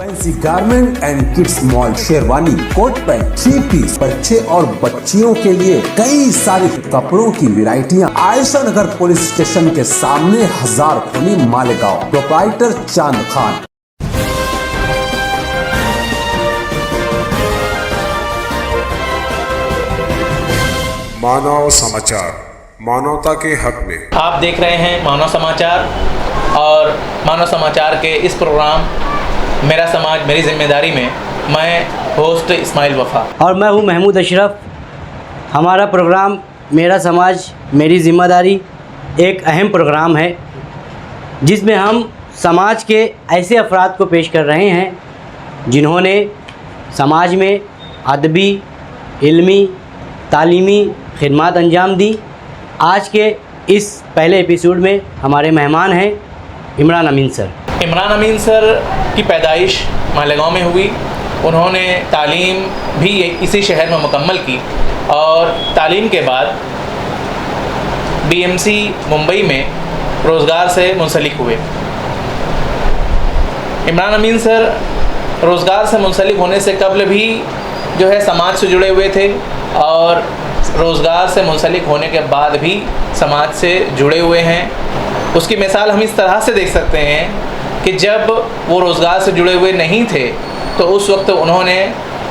Fancy garment and kids mall, sherwani, coat pant, three piece, बच्चे और बच्चियों के लिए कई सारे कपड़ों की वैरायटियां। आयशा नगर पुलिस स्टेशन के सामने, हजार खोली, मालेगांव। प्रोप्राइटर चांद खान। मानव समाचार, मानवता के हक में। आप देख रहे हैं मानव समाचार, और मानव समाचार के इस प्रोग्राम मेरा समाज मेरी जिम्मेदारी में मैं होस्ट इस्माइल वफा और मैं हूं महमूद अशरफ। हमारा प्रोग्राम मेरा समाज मेरी ज़िम्मेदारी एक अहम प्रोग्राम है जिसमें हम समाज के ऐसे अफराद को पेश कर रहे हैं जिन्होंने समाज में अदबी, इल्मी, तालीमी खिदमत अंजाम दी। आज के इस पहले एपिसोड में हमारे मेहमान हैं इमरान अमीन सर। इमरान अमीन सर की पैदाइश मालेगांव में हुई। उन्होंने तालीम भी इसी शहर में मुकम्मल की और तालीम के बाद बीएमसी मुंबई में रोज़गार से मुंसलिक हुए। इमरान अमीन सर रोज़गार से मुंसलिक होने से कबल भी जो है समाज से जुड़े हुए थे और रोज़गार से मुंसलिक होने के बाद भी समाज से जुड़े हुए हैं। उसकी मिसाल हम इस तरह से देख सकते हैं कि जब वो रोज़गार से जुड़े हुए नहीं थे तो उस वक्त उन्होंने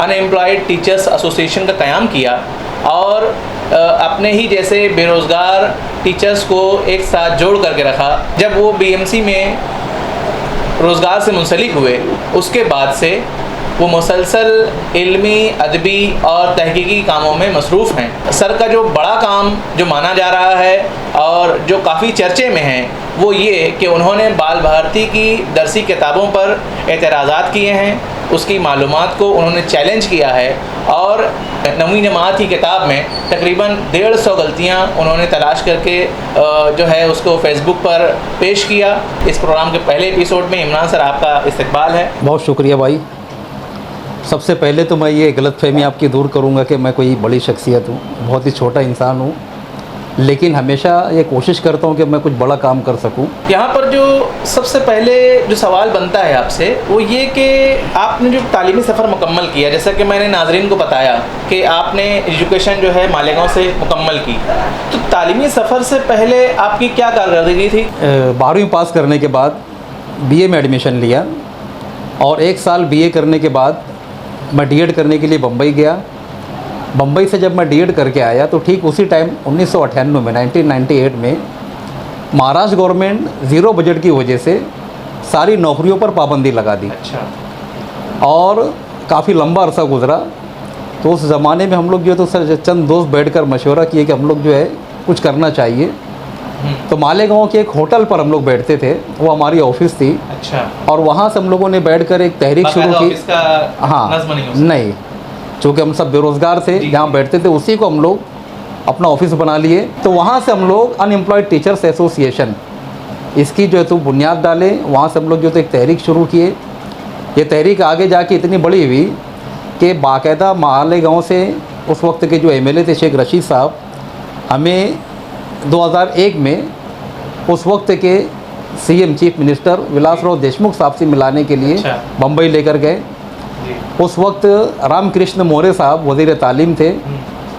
अनएम्प्लॉयड टीचर्स एसोसिएशन का क़याम किया और अपने ही जैसे बेरोज़गार टीचर्स को एक साथ जोड़ करके रखा। जब वो बीएमसी में रोज़गार से मुंसलिक हुए उसके बाद से वो मुसलसल इल्मी, अदबी और तहकीकी कामों में मसरूफ़ हैं। सर का जो बड़ा काम जो माना जा रहा है और जो काफ़ी चर्चे में है वो ये कि उन्होंने बाल भारती की दरसी किताबों पर एतराज़ात किए हैं, उसकी मालूमात को उन्होंने चैलेंज किया है और 9वीं जमात की किताब में तकरीबन 150 गलतियाँ उन्होंने तलाश करके जो है उसको फेसबुक पर पेश किया। इस प्रोग्राम के पहले एपिसोड में इमरान सर आपका इस्तकबाल है। बहुत शुक्रिया भाई। सबसे पहले तो मैं ये गलतफहमी आपकी दूर करूंगा कि मैं कोई बड़ी शख्सियत हूँ। बहुत ही छोटा इंसान हूँ, लेकिन हमेशा ये कोशिश करता हूँ कि मैं कुछ बड़ा काम कर सकूँ। यहाँ पर जो सबसे पहले जो सवाल बनता है आपसे वो ये कि आपने जो तालीमी सफ़र मुकम्मल किया, जैसा कि मैंने नाजरीन को बताया कि आपने एजुकेशन जो है मालेगांव से मुकम्मल की, तो तालीमी सफ़र से पहले आपकी क्या कारकर्दगी थी? 12वीं पास करने के बाद बीए में एडमिशन लिया और 1 साल बीए करने के बाद मैं डीएड करने के लिए बम्बई गया। बम्बई से जब मैं डीएड करके आया तो ठीक उसी टाइम 1998 में 1998 में महाराष्ट्र गवर्नमेंट ज़ीरो बजट की वजह से सारी नौकरियों पर पाबंदी लगा दी। अच्छा। और काफ़ी लंबा अरसा गुजरा। तो उस ज़माने में हम लोग जो है तो चंद दोस्त बैठकर मशवरा किए कि हम लोग जो है कुछ करना चाहिए। तो मालेगांव के एक होटल पर हम लोग बैठते थे, वो हमारी ऑफिस थी। अच्छा। और वहाँ से हम लोगों ने बैठकर एक तहरीक शुरू की। हाँ, नहीं, चूँकि हम सब बेरोज़गार थे, जहाँ बैठते थे उसी को हम लोग अपना ऑफिस बना लिए। तो वहाँ से हम लोग अनएम्प्लॉयड टीचर्स एसोसिएशन इसकी जो है तो बुनियाद डाले। वहाँ से हम लोग जो तो एक तहरीक शुरू किए। ये तहरीक आगे जाके इतनी बड़ी हुई कि बाकायदा मालेगांव से उस वक्त के जो एमएलए थे शेख रशीद साहब, हमें 2001 में उस वक्त के CM chief minister Vilasrao Deshmukh साहब से मिलाने के लिए बम्बई लेकर गए। उस वक्त रामकृष्ण मोरे साहब वज़ीर तालीम थे,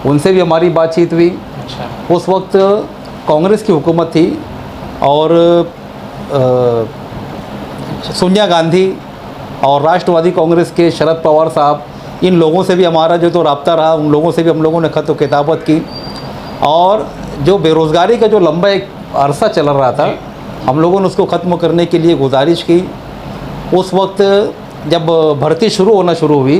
उनसे भी हमारी बातचीत हुई। उस वक्त कांग्रेस की हुकूमत थी और सोनिया गांधी और राष्ट्रवादी कांग्रेस के शरद पवार साहब, इन लोगों से भी हमारा जो तो रब्ता रहा। उन लोगों से भी हम लोगों ने खत किताबत की और जो बेरोज़गारी का जो लंबा एक अरसा चल रहा था, हम लोगों ने उसको ख़त्म करने के लिए गुजारिश की। उस वक्त जब भर्ती शुरू होना शुरू हुई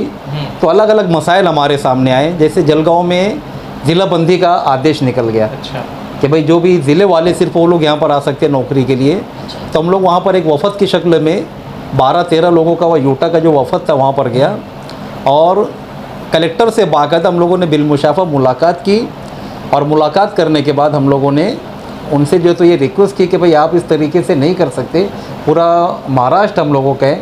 तो अलग अलग मसाइल हमारे सामने आए। जैसे जलगांव में ज़िलाबंदी का आदेश निकल गया। अच्छा। कि भाई जो भी ज़िले वाले सिर्फ वो लोग यहाँ पर आ सकते हैं नौकरी के लिए। तो हम लोग वहाँ पर एक वफ़द की शक्ल में 12-13 लोगों का वह यूटा का जो वफ़द था वहाँ पर गया और कलेक्टर से बाकायदा हम लोगों ने बिलमुशाफा मुलाकात की। और मुलाकात करने के बाद हम लोगों ने उनसे जो तो ये रिक्वेस्ट की कि भाई आप इस तरीके से नहीं कर सकते। पूरा महाराष्ट्र हम लोगों का है,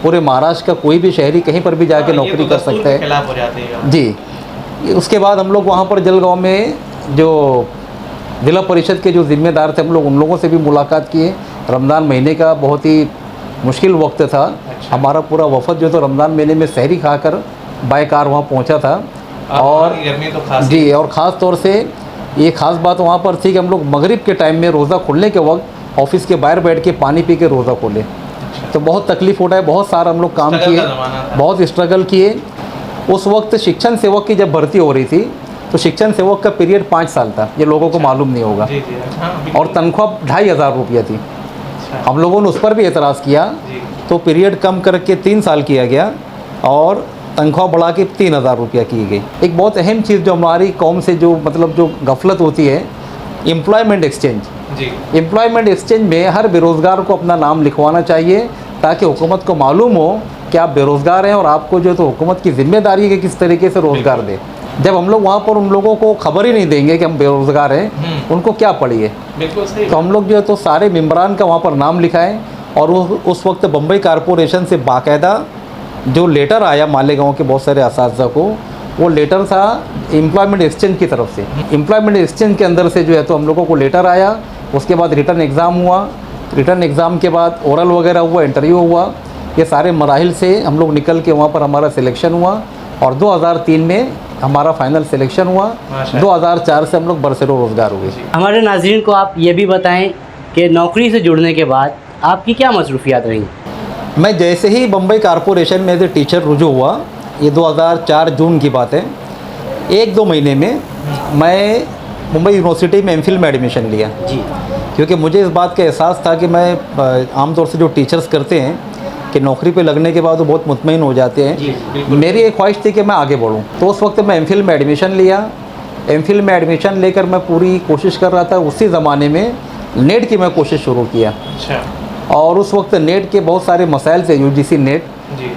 पूरे महाराष्ट्र का कोई भी शहरी कहीं पर भी जाके नौकरी कर सकता है। खिलाफ हो जाते हैं जी। उसके बाद हम लोग वहाँ पर जलगांव में जो ज़िला परिषद के जो ज़िम्मेदार थे हम लोग उन लोगों से भी मुलाकात किए। रमज़ान महीने का बहुत ही मुश्किल वक्त था। हमारा पूरा वफद जो तो रमज़ान महीने में सहरी खाकर बाय कार वहाँ पहुँचा था। और गर्मी तो खास जी, और ख़ास तौर से ये ख़ास बात वहाँ पर थी कि हम लोग मगरिब के टाइम में रोज़ा खुलने के वक्त ऑफिस के बाहर बैठ के पानी पी के रोज़ा खोले। तो बहुत तकलीफ़ उठाए, बहुत सारा हम लोग काम किए, बहुत स्ट्रगल किए। उस वक्त शिक्षण सेवक की जब भर्ती हो रही थी तो शिक्षण सेवक का पीरियड 5 साल था, ये लोगों को मालूम नहीं होगा। और तनख्वाह 2500 रुपया थी। हम लोगों ने उस पर भी एतराज़ किया तो पीरियड कम करके 3 साल किया गया और तनख्वाह बढ़ा के 3000 रुपया की गई। एक बहुत अहम चीज़ जो हमारी कौम से जो मतलब जो गफलत होती है, एम्प्लॉयमेंट एक्सचेंज। एम्प्लॉयमेंट एक्सचेंज में हर बेरोज़गार को अपना नाम लिखवाना चाहिए ताकि हुकूमत को मालूम हो कि आप बेरोज़गार हैं और आपको जो तो हुकूमत की ज़िम्मेदारी है कि किस तरीके से रोज़गार दे। जब हम लोग वहाँ पर उन लोगों को खबर ही नहीं देंगे कि हम बेरोज़गार हैं, उनको क्या पड़ी है। बिल्कुल सही। तो हम लोग जो है तो सारे मेम्बरान का वहाँ पर नाम लिखाएं और उस वक्त बम्बई कारपोरेशन से बाकायदा जो लेटर आया मालेगांव के बहुत सारे असातिज़ा को, वो लेटर था एम्प्लॉयमेंट एक्सचेंज की तरफ से। एम्प्लॉयमेंट एक्सचेंज के अंदर से जो है तो हम लोगों को लेटर आया, उसके बाद रिटर्न एग्ज़ाम हुआ, रिटर्न एग्ज़ाम के बाद ओरल वगैरह हुआ, इंटरव्यू हुआ। ये सारे मराहिल से हम लोग निकल के वहाँ पर हमारा सिलेक्शन हुआ और 2003 में हमारा फाइनल सिलेक्शन हुआ। 2004 से हम लोग बरसरों रोज़गार हुए। हमारे नाज़रीन को आप ये भी बताएं कि नौकरी से जुड़ने के बाद आपकी क्या मसरूफियात रहीं? मैं जैसे ही बम्बई कारपोरेशन में एज ए टीचर रुजू हुआ, ये 2004 जून की बात है, 1-2 महीने में मैं मुंबई यूनिवर्सिटी में एमफिल में एडमिशन लिया। जी। क्योंकि मुझे इस बात का एहसास था कि मैं आमतौर से जो टीचर्स करते हैं कि नौकरी पे लगने के बाद वो बहुत मुतमईन हो जाते हैं, मेरी एक ख्वाहिश थी कि मैं आगे बढ़ूं। तो उस वक्त मैं एमफिल में एडमिशन लिया। एमफिल में एडमिशन लेकर मैं पूरी कोशिश कर रहा था। उसी ज़माने में नेट की मैं कोशिश शुरू किया। अच्छा। और उस वक्त नेट के बहुत सारे मसाइल थे, यूजीसी नेट,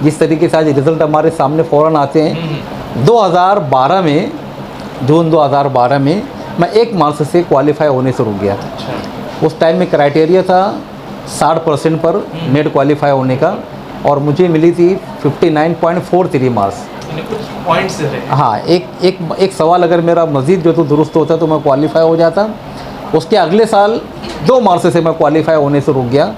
जिस तरीके से आज रिज़ल्ट हमारे सामने फ़ौरन आते हैं। 2012 में, जून 2012 में मैं 1 मार्च से क्वालिफाई होने से रुक गया। उस टाइम में क्राइटेरिया था 60% पर नेट क्वालिफाई होने का और मुझे मिली थी 59.43 मार्क्स। पॉइंट्स थे। हाँ, एक सवाल अगर मेरा मज़ीद जो तो दुरुस्त होता तो मैं क्वालिफाई हो जाता। उसके अगले साल 2 मार्च से मैं क्वालिफाई होने से रुक गया।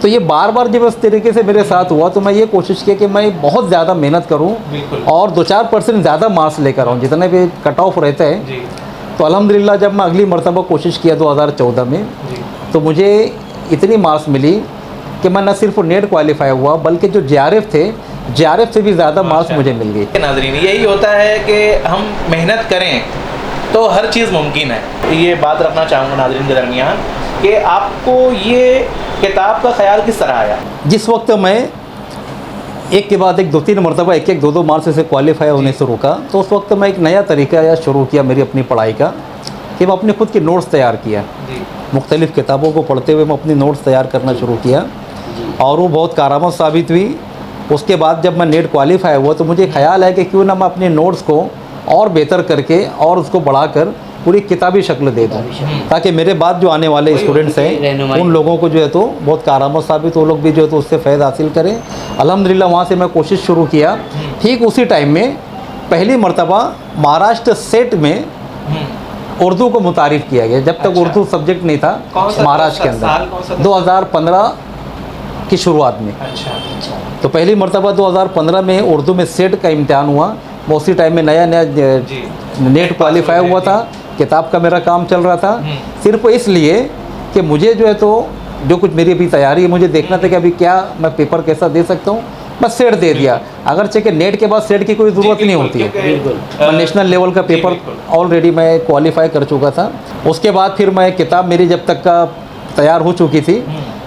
तो ये बार बार जब इस तरीके से मेरे साथ हुआ तो मैं ये कोशिश की कि मैं बहुत ज़्यादा मेहनत करूं और 2-4% ज़्यादा मार्क्स लेकर आऊँ जितने भी कट ऑफ रहता है। तो अल्हम्दुलिल्लाह जब मैं अगली मरतबा कोशिश किया 2014 में, तो मुझे इतनी मार्क्स मिली कि मैं न सिर्फ नेट क्वालिफाई हुआ बल्कि जो JRF थे, JRF से भी ज़्यादा मार्क्स मुझे मिल गए। नाज़रीन, यही होता है कि हम मेहनत करें तो हर चीज़ मुमकिन है। ये बात रखना चाहूँगा नाज़रीन के दरमियान कि आपको ये किताब का ख्याल किस तरह आया? जिस वक्त मैं एक के बाद एक 2-3 मरतबा 1-2 मार्च से क्वालिफाई होने से रुका, तो उस वक्त मैं एक नया तरीका शुरू किया मेरी अपनी पढ़ाई का कि मैं अपने खुद के नोट्स तैयार किया। मुख्तलिफ़ किताबों को पढ़ते हुए मैं अपनी नोट्स तैयार करना शुरू किया और वो बहुत कारआमद साबित हुई। उसके बाद जब मैं नेट क्वालिफाई हुआ तो मुझे ख्याल है कि क्यों ना मैं अपने नोट्स को और बेहतर करके और उसको बढ़ाकर पूरी किताबी शक्ल दे दूँ, ताकि मेरे बाद जो आने वाले स्टूडेंट्स हैं उन लोगों को जो है तो बहुत कारआमद साबित, वो लोग भी जो है तो उससे फ़ायदा हासिल करें। अल्हम्दुलिल्लाह वहाँ से मैं कोशिश शुरू किया। ठीक उसी टाइम में पहली मरतबा महाराष्ट्र सेट में उर्दू को मुतारिफ़ किया गया। जब तक उर्दू सब्जेक्ट नहीं था महाराष्ट्र के अंदर, 2015 की शुरुआत में। तो पहली मरतबा 2015 में उर्दू में सेट का इम्तिहान हुआ। मैं उसी टाइम में नया नेट क्वालिफाई हुआ था, किताब का मेरा काम चल रहा था। सिर्फ इसलिए कि मुझे जो है तो जो कुछ मेरी अभी तैयारी है, मुझे देखना था कि अभी क्या मैं पेपर कैसा दे सकता हूँ। मैं सेट दे दिया, अगरचे कि नेट के बाद सेट की कोई ज़रूरत नहीं होती है। मैं नेशनल लेवल का पेपर ऑलरेडी मैं क्वालिफाई कर चुका था। उसके बाद फिर मैं किताब मेरी जब तक का तैयार हो चुकी थी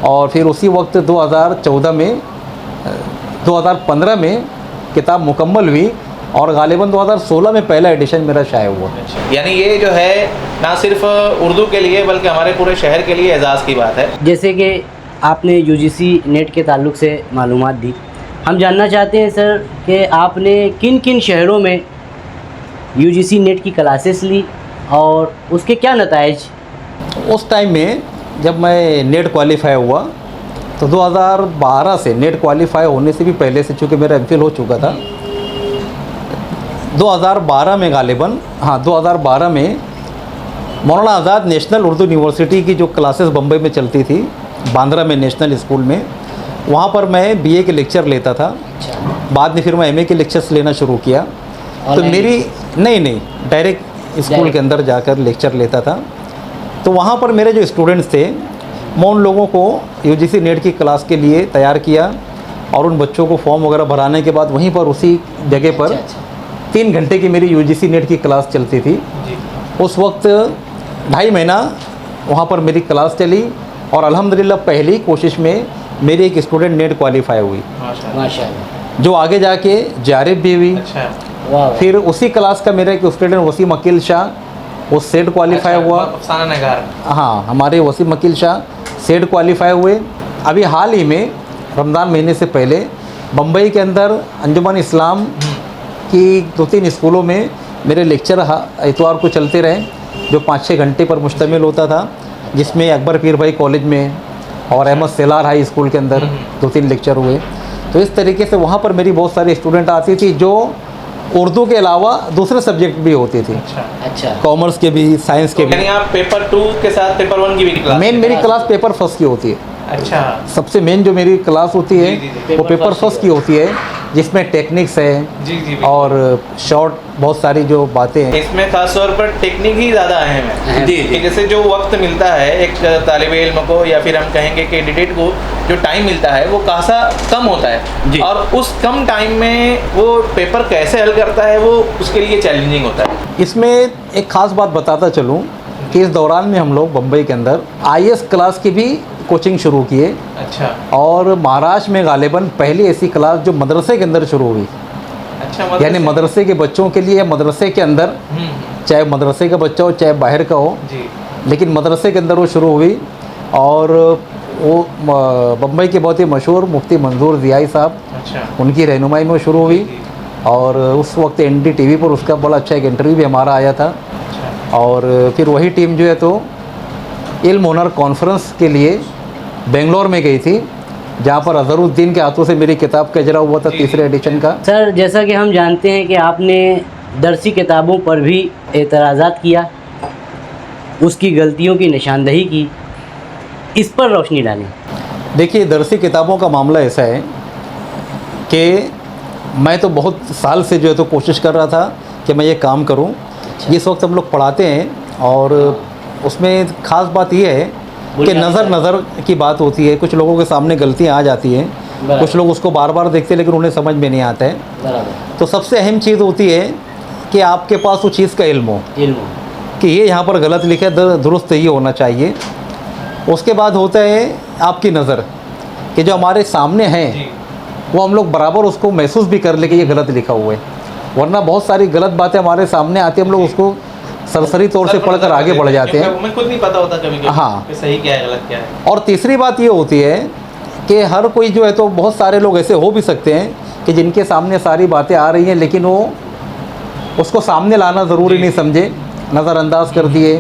और फिर उसी वक्त 2015 में किताब मुकम्मल हुई और गालिबन 2016 में पहला एडिशन मेरा शाये हुआ। यानी ये जो है ना सिर्फ उर्दू के लिए बल्कि हमारे पूरे शहर के लिए एजाज़ की बात है। जैसे कि आपने UGC नेट के ताल्लुक़ से मालूमात दी, हम जानना चाहते हैं सर कि आपने किन किन शहरों में UGC नेट की क्लासेस ली और उसके क्या नताइज? उस टाइम में जब मैं नेट क्वालिफाई हुआ तो 2012 से, नेट क्वालिफाई होने से भी पहले से, चूँकि मेरा MPhil हो चुका था, 2012 में गालिबन, हाँ 2012 में मौलाना आज़ाद नेशनल उर्दू यूनिवर्सिटी की जो क्लासेस बम्बई में चलती थी, बांद्रा में नेशनल स्कूल में, वहाँ पर मैं बीए के लेक्चर लेता था। अच्छा। बाद में फिर मैं एमए के लेक्चर्स लेना शुरू किया। तो Online? मेरी नहीं डायरेक्ट स्कूल के अंदर जाकर लेक्चर लेता था। तो वहाँ पर मेरे जो स्टूडेंट्स थे, मैं उन लोगों को यूजीसी नेट की क्लास के लिए तैयार किया और उन बच्चों को फॉर्म वगैरह भराने के बाद वहीं पर उसी जगह पर 3 घंटे की मेरी यूजीसी नेट की क्लास चलती थी। उस वक्त 2.5 महीना वहाँ पर मेरी क्लास चली और अल्हम्दुलिल्लाह पहली कोशिश में मेरी एक स्टूडेंट नेट क्वालिफाई हुई, माशाल्लाह। जो आगे जाके JRF भी हुई। अच्छा। वाह। फिर उसी क्लास का मेरा एक स्टूडेंट वसीम अकील शाह, वो सेट क्वालिफाई हुआ। अफसाना नगार। हाँ, हमारे वसीम अकील शाह सेट क्वालिफाई हुए। अभी हाल ही में रमज़ान महीने से पहले बम्बई के अंदर अंजुमन इस्लाम की 2-3 स्कूलों में मेरे लेक्चर इतवार को चलते रहे, जो 5-6 घंटे पर मुश्तमिल होता था, जिसमें अकबर पीर भाई कॉलेज में और अहमद सेलार हाई स्कूल के अंदर 2-3 लेक्चर हुए। तो इस तरीके से वहाँ पर मेरी बहुत सारी स्टूडेंट आती थी, जो उर्दू के अलावा दूसरे सब्जेक्ट भी होती थी, अच्छा। कॉमर्स के भी, साइंस के भी। यानी आप पेपर 2 के साथ पेपर 1 की भी क्लास? मेन मेरी क्लास पेपर फर्स्ट की होती है। अच्छा। सबसे मेन जो मेरी क्लास होती है जी, वो पेपर फर्स्ट की होती है, जिसमें टेक्निक्स है जी और शॉर्ट बहुत सारी जो बातें हैं। इसमें खास तौर पर टेक्निक ही ज़्यादा अहम है। जी, कि जैसे जो वक्त मिलता है एक तालिब इल्म को, या फिर हम कहेंगे कैंडिडेट को, जो टाइम मिलता है वो खासा कम होता है, और उस कम टाइम में वो पेपर कैसे हल करता है वो उसके लिए चैलेंजिंग होता है। इसमें एक ख़ास बात बताता चलूँ कि इस दौरान में हम लोग बम्बई के अंदर IAS क्लास की भी कोचिंग शुरू किए। अच्छा। और महाराष्ट्र में गालिबन पहली ऐसी क्लास जो मदरसे के अंदर शुरू हुई, अच्छा। यानी मदरसे के बच्चों के लिए, मदरसे के अंदर, चाहे मदरसे का बच्चा हो चाहे बाहर का हो, जी। लेकिन मदरसे के अंदर वो शुरू हुई। और वो बम्बई के बहुत ही मशहूर मुफ्ती मंजूर ज़ियाई साहब, अच्छा। उनकी रहनुमाई में शुरू हुई। और उस वक्त NDTV पर उसका बड़ा अच्छा एक इंटरव्यू भी हमारा आया था। अच्छा। और फिर वही टीम जो है तो इल्म हुनर कॉन्फ्रेंस के लिए बेंगलोर में गई थी, जहाँ पर अज़हरुद्दीन के हाथों से मेरी किताब का इजरा हुआ था, 3रे एडिशन का। सर, जैसा कि हम जानते हैं कि आपने दरसी किताबों पर भी एतराज़ात किया, उसकी गलतियों की निशानदही की, इस पर रोशनी डालें। देखिए, दरसी किताबों का मामला ऐसा है कि मैं तो बहुत साल से जो है तो कोशिश कर रहा था कि मैं ये काम करूं। जिस वक्त हम लोग पढ़ाते हैं, और उसमें ख़ास बात ये है कि नज़र की बात होती है। कुछ लोगों के सामने गलतियां आ जाती हैं, कुछ लोग उसको बार बार देखते हैं लेकिन उन्हें समझ में नहीं आता है। तो सबसे अहम चीज़ होती है कि आपके पास वो चीज़ का इल्म हो कि ये यहाँ पर गलत लिखा है, दुरुस्त ये होना चाहिए। उसके बाद होता है आपकी नज़र, कि जो हमारे सामने हैं वो हम लोग बराबर उसको महसूस भी कर ले कि ये गलत लिखा हुआ है। वरना बहुत सारी गलत बातें हमारे सामने आती हैं, हम लोग उसको सरसरी तौर से पढ़कर आगे बढ़ जाते हैं। हमें खुद नहीं पता होता कभी-कभी हाँ, कि सही क्या है गलत क्या है। और तीसरी बात ये होती है कि हर कोई जो है तो बहुत सारे लोग ऐसे हो भी सकते हैं कि जिनके सामने सारी बातें आ रही हैं, लेकिन वो उसको सामने लाना ज़रूरी नहीं समझे, नज़रअंदाज कर दिए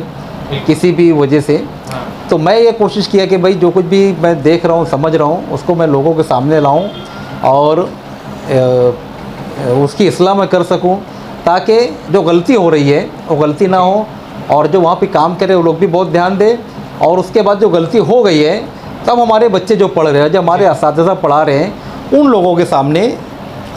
किसी भी वजह से। तो मैं ये कोशिश किया कि भाई जो कुछ भी मैं देख रहा हूँ, समझ रहा हूँ, उसको मैं लोगों के सामने लाऊं और उसकी इस्लाह मैं कर सकूं, ताकि जो गलती हो रही है वो गलती ना हो, और जो वहाँ पे काम करे वो लोग भी बहुत ध्यान दें। और उसके बाद जो गलती हो गई है, तब हमारे बच्चे जो पढ़ रहे हैं, जो हमारे असातिज़ा पढ़ा रहे हैं, उन लोगों के सामने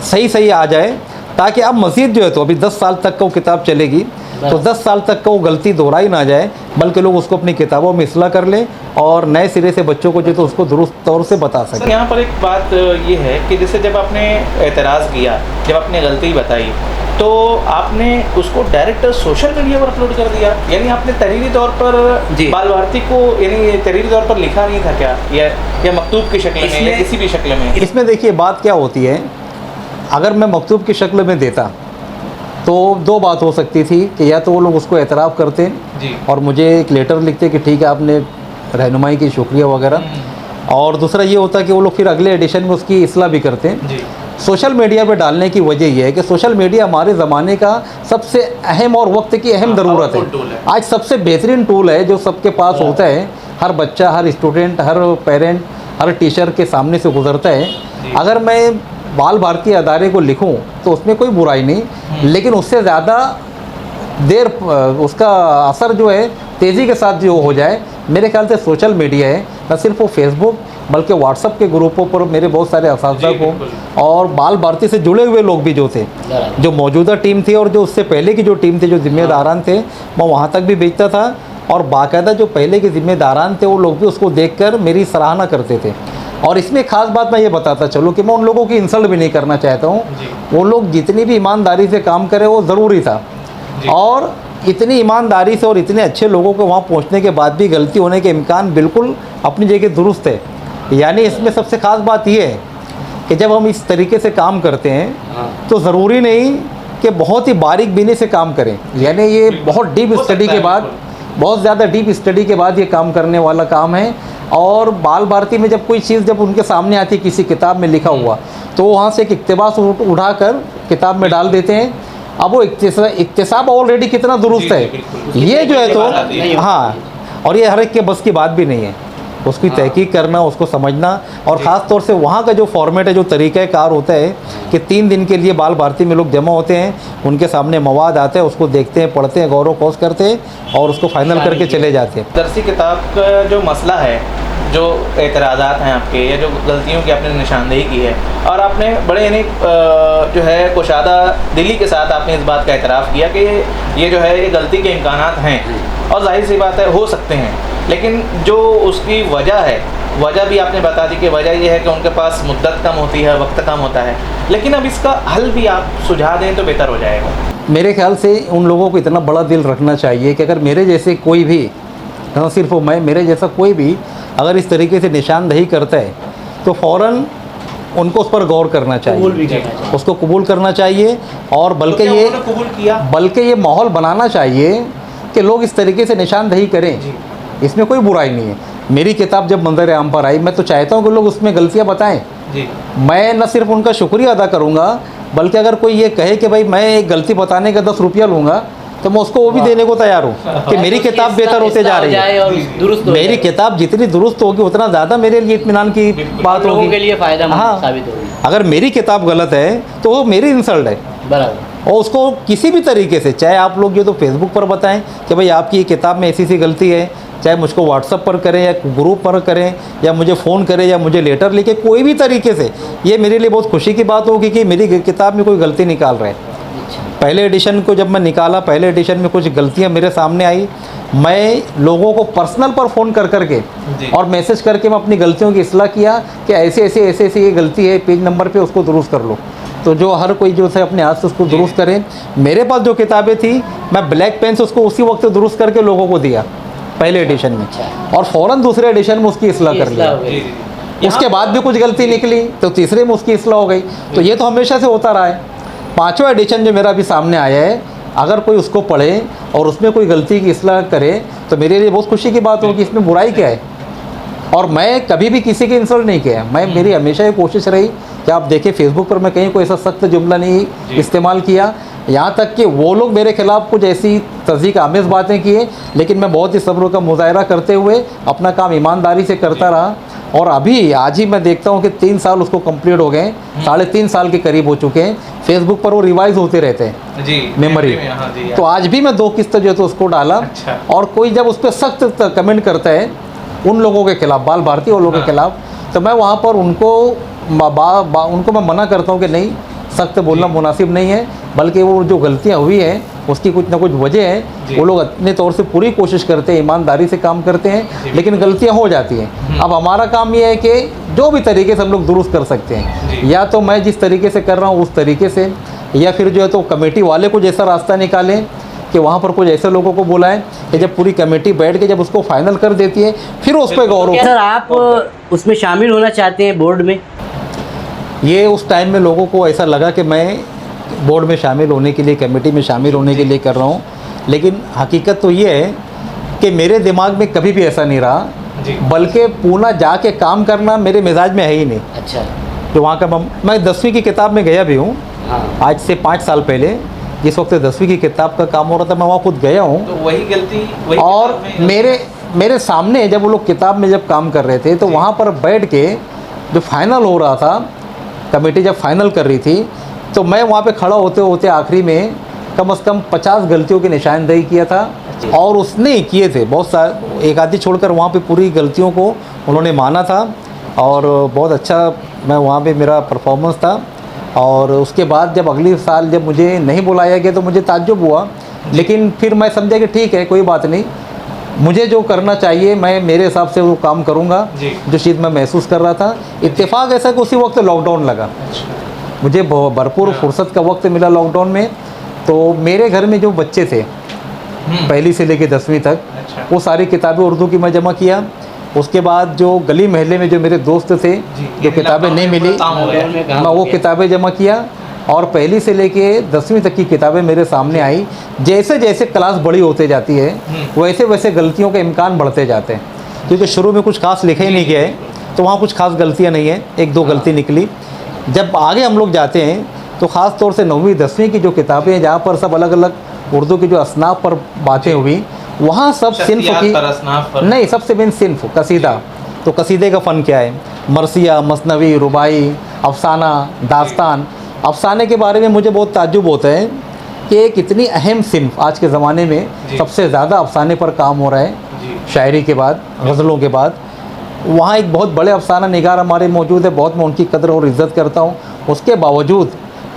सही आ जाए, ताकि अब मज़ीद जो है तो अभी 10 साल तक का वो किताब चलेगी, तो 10 साल तक का वो गलती दोहराई ना जाए, बल्कि लोग उसको अपनी किताबों में इस्लाह कर लें और नए सिरे से बच्चों को जो तो उसको दुरुस्त तौर से बता सकें। यहाँ पर एक बात ये है कि जैसे जब आपने एतराज़ किया, जब आपने गलती बताई, तो आपने उसको डायरेक्ट सोशल मीडिया पर अपलोड कर दिया, यानी आपने तहरीरी तौर पर बाल भारती को यानी तहरीरी तौर पर लिखा नहीं था क्या, या मकतूब की शक्ल में या किसी भी शक्ल में? इसमें देखिए बात क्या होती है, अगर मैं मकतूब की शक्ल में देता तो 2 बात हो सकती थी कि या तो वो लोग उसको एतराफ़ करते जी, और मुझे एक लेटर लिखते कि ठीक है आपने रहनुमाई की शुक्रिया वगैरह, और दूसरा ये होता कि वो लोग फिर अगले एडिशन में उसकी इस्लाह भी करते हैं। जी। सोशल मीडिया पे डालने की वजह यह है कि सोशल मीडिया हमारे ज़माने का सबसे अहम और वक्त की अहम ज़रूरत है। आज सबसे बेहतरीन टूल है जो सबके पास होता है, हर बच्चा, हर स्टूडेंट, हर पेरेंट, हर टीचर के सामने से गुजरता है। अगर मैं बाल भारती अदारे को लिखूं तो उसमें कोई बुराई नहीं, लेकिन उससे ज़्यादा देर उसका असर जो है तेज़ी के साथ जो हो जाए, मेरे ख्याल से सोशल मीडिया है। न सिर्फ वो फेसबुक बल्कि व्हाट्सएप के ग्रुपों पर मेरे बहुत सारे असातिज़ा को और बाल भारती से जुड़े हुए लोग भी जो थे, जो मौजूदा टीम थी और जो उससे पहले की जो टीम थी, जो जिम्मेदारान थे, मैं वहाँ तक भी भेजता था और बाकायदा जो पहले के जिम्मेदारान थे वो लोग भी उसको देखकर मेरी सराहना करते थे। और इसमें ख़ास बात मैं ये बताता चलूँ कि मैं उन लोगों की इंसल्ट भी नहीं करना चाहता हूँ। वो लोग जितनी भी ईमानदारी से काम करें वो ज़रूरी था, और इतनी ईमानदारी से और इतने अच्छे लोगों को वहाँ पहुँचने के बाद भी गलती होने के इम्कान बिल्कुल अपनी जगह दुरुस्त है। यानी इसमें सबसे ख़ास बात ये है कि जब हम इस तरीके से काम करते हैं तो ज़रूरी नहीं कि बहुत ही बारीक बीनी से काम करें। यानी ये बहुत डीप स्टडी के बाद, बहुत ज़्यादा डीप स्टडी के बाद ये काम करने वाला काम है। और बाल भारती में जब कोई चीज़ जब उनके सामने आती है किसी किताब में लिखा हुआ, तो वहाँ से एक इक्तिबास उठाकर किताब में डाल देते हैं। अब वो इक्तिसाब ऑलरेडी कितना दुरुस्त है, ये जो है तो हाँ, और ये हर एक के बस की बात भी नहीं है। उसकी तहकीक करना, उसको समझना, और ख़ास तौर से वहाँ का जो फॉर्मेट है, जो तरीक़ाकार होता है कि 3 दिन के लिए बाल भारती में लोग जमा होते हैं, उनके सामने मवाद आता है, उसको देखते हैं, पढ़ते हैं, गौर व खोज करते हैं और उसको फाइनल करके चले जाते हैं। दरसी किताब का जो मसला है, जो एतराज़ात हैं आपके या जो गलतियों की आपने निशानदेही की है, और आपने बड़े यानी जो है कुशादा दिली के साथ आपने इस बात का एतराफ़ किया कि ये जो है ये गलती के इम्कानात हैं, और जाहिर सी बात है हो सकते हैं, लेकिन जो उसकी वजह है, वजह भी आपने बता दी कि वजह ये है कि उनके पास मुद्दत कम होती है, वक्त कम होता है। लेकिन अब इसका हल भी आप सुझाव दें तो बेहतर हो जाएगा। मेरे ख्याल से उन लोगों को इतना बड़ा दिल रखना चाहिए कि अगर मेरे जैसे कोई भी, न सिर्फ मैं, मेरे जैसा कोई भी अगर इस तरीके से निशानदेही करता है तो फ़ौरन उनको उस पर गौर करना चाहिए, उसको कबूल करना चाहिए। और बल्कि तो ये कबूल किया, बल्कि ये माहौल बनाना चाहिए कि लोग इस तरीके से निशानदेही करें, इसमें कोई बुराई नहीं है। मेरी किताब जब मंजर आम पर आई, मैं तो चाहता हूँ कि लोग उसमें गलतियाँ बताएं। मैं न सिर्फ उनका शुक्रिया अदा करूँगा, बल्कि अगर कोई ये कहे कि भाई मैं एक गलती बताने का 10 रुपया लूँगा, तो मैं उसको वो भी देने को तैयार हूँ कि मेरी किताब बेहतर होते जा रही है। मेरी किताब जितनी दुरुस्त होगी उतना ज़्यादा मेरे लिए इत्मीनान की बात होगी, लोगों के लिए फ़ायदा साबित होगी। अगर मेरी किताब गलत है तो वो मेरी इंसल्ट है, बराबर। और उसको किसी भी तरीके से, चाहे आप लोग ये तो फेसबुक पर बताएं कि भाई आपकी ये किताब में ऐसी गलती है, चाहे मुझको व्हाट्सएप पर करें या ग्रुप पर करें या मुझे फ़ोन करें या मुझे लेटर लिखे, कोई भी तरीके से, ये मेरे लिए बहुत खुशी की बात होगी कि मेरी किताब में कोई गलती निकाल रहे हैं। पहले एडिशन को जब मैं निकाला, पहले एडिशन में कुछ गलतियां मेरे सामने आई, मैं लोगों को पर्सनल पर फ़ोन कर करके और मैसेज करके मैं अपनी गलतियों की इस्लाह किया कि ऐसे ये गलती है पेज नंबर पे, उसको दुरुस्त कर लो। तो जो हर कोई जो है अपने हाथ से उसको दुरुस्त करें। मेरे पास जो किताबें थी, मैं ब्लैक पेन से उसको उसी वक्त दुरुस्त करके लोगों को दिया पहले एडिशन में, और फ़ौरन दूसरे एडिशन में उसकी इस्लाह कर लिया। उसके बाद भी कुछ गलती निकली तो तीसरे में उसकी इस्लाह हो गई। तो ये तो हमेशा से होता रहा है। 5वां एडिशन जो मेरा अभी सामने आया है, अगर कोई उसको पढ़े और उसमें कोई गलती की इस्लाह करे तो मेरे लिए बहुत खुशी की बात होगी। इसमें बुराई क्या है? और मैं कभी भी किसी की इंसल्ट नहीं किया। मेरी हमेशा ये कोशिश रही कि आप देखिए फेसबुक पर मैं कहीं कोई ऐसा सख्त जुमला नहीं इस्तेमाल किया, यहाँ तक कि वो लोग मेरे खिलाफ कुछ ऐसी तज़दीक आमेज़ बातें किए, लेकिन मैं बहुत ही सब्र का मुज़ाहरा करते हुए अपना काम ईमानदारी से करता रहा। और अभी आज ही मैं देखता हूँ कि 3 साल उसको कंप्लीट हो गए, 3.5 साल के करीब हो चुके हैं। फेसबुक पर वो रिवाइज होते रहते हैं जी, मेमोरी। तो आज भी मैं 2 किस्त जो है तो उसको डाला। अच्छा। और कोई जब उस पर सख्त कमेंट करता है उन लोगों के खिलाफ, बाल भारती और लोगों के खिलाफ, तो मैं वहाँ पर उनको मैं मना करता हूँ कि नहीं, सख्त बोलना मुनासिब नहीं है, बल्कि वो जो गलतियाँ हुई हैं उसकी कुछ ना कुछ वजह है। वो लोग अपने तौर से पूरी कोशिश करते हैं, ईमानदारी से काम करते हैं, लेकिन गलतियाँ हो जाती हैं। अब हमारा काम ये है कि जो भी तरीके से हम लोग दुरुस्त कर सकते हैं, या तो मैं जिस तरीके से कर रहा हूँ उस तरीके से, या फिर जो है तो कमेटी वाले कुछ ऐसा रास्ता निकालें कि वहाँ पर कुछ ऐसे लोगों को बुलाएं कि जब पूरी कमेटी बैठ के जब उसको फाइनल कर देती है फिर उस पर गौर हो। सर, आप उसमें शामिल होना चाहते हैं बोर्ड में? ये उस टाइम में लोगों को ऐसा लगा कि मैं बोर्ड में शामिल होने के लिए, कमेटी में शामिल होने के लिए कर रहा हूँ, लेकिन हकीकत तो ये है कि मेरे दिमाग में कभी भी ऐसा नहीं रहा, बल्कि पूना जाके काम करना मेरे मिजाज में है ही नहीं। अच्छा। तो वहाँ का मैं 10वीं की किताब में गया भी हूँ। आज से 5 साल पहले जिस वक्त 10वीं की किताब का काम हो रहा था, मैं वहाँ खुद गया हूँ। तो वही गलती और मेरे सामने जब वो लोग किताब में जब काम कर रहे थे तो वहाँ पर बैठ के जो फाइनल हो रहा था, कमेटी जब फाइनल कर रही थी, तो मैं वहाँ पे खड़ा होते होते आखिरी में कम से कम 50 गलतियों की निशानदेही किया था। और उसने किए थे बहुत सारे, एक आधी छोड़कर वहाँ पे पूरी गलतियों को उन्होंने माना था। और बहुत अच्छा मैं वहाँ पे मेरा परफॉर्मेंस था। और उसके बाद जब अगले साल जब मुझे नहीं बुलाया गया तो मुझे ताज्जुब हुआ, लेकिन फिर मैं समझा कि ठीक है कोई बात नहीं, मुझे जो करना चाहिए मैं मेरे हिसाब से वो काम करूँगा जो चीज़ मैं महसूस कर रहा था। इत्तेफाक ऐसा कि उसी वक्त लॉकडाउन लगा, मुझे भरपूर फुर्सत का वक्त मिला लॉकडाउन में। तो मेरे घर में जो बच्चे थे पहली से लेकर 10वीं तक, वो सारी किताबें उर्दू की मैं जमा किया। उसके बाद जो गली महल्ले में जो मेरे दोस्त थे जो किताबें नहीं मिली, मैं वो किताबें जमा किया और पहली से लेके 10वीं तक की किताबें मेरे सामने आई। जैसे जैसे क्लास बड़ी होते जाती है वैसे वैसे गलतियों का इम्कान बढ़ते जाते हैं, क्योंकि शुरू में कुछ खास लिखा ही नहीं गया है तो वहाँ कुछ खास गलतियाँ नहीं है, एक दो गलती निकली। जब आगे हम लोग जाते हैं तो ख़ास तौर से 9वीं 10वीं की जो किताबें हैं जहाँ पर सब अलग अलग उर्दू की जो असनाफ पर बातें हुई, वहाँ सब सिन्फ की नहीं, सबसे मेन सिन्फ कसीदा। तो कसीदे का फ़न क्या है, मरसिया, मसनवी, रुबाई, अफसाना, दास्तान। अफसाने के बारे में मुझे बहुत ताज्जुब होता है कि एक इतनी अहम सिन्फ आज के ज़माने में सबसे ज़्यादा अफसाने पर काम हो रहा है, शायरी के बाद, गज़लों के बाद। वहाँ एक बहुत बड़े अफसाना निगार हमारे मौजूद है, बहुत मैं उनकी कदर और इज़्ज़त करता हूँ। उसके बावजूद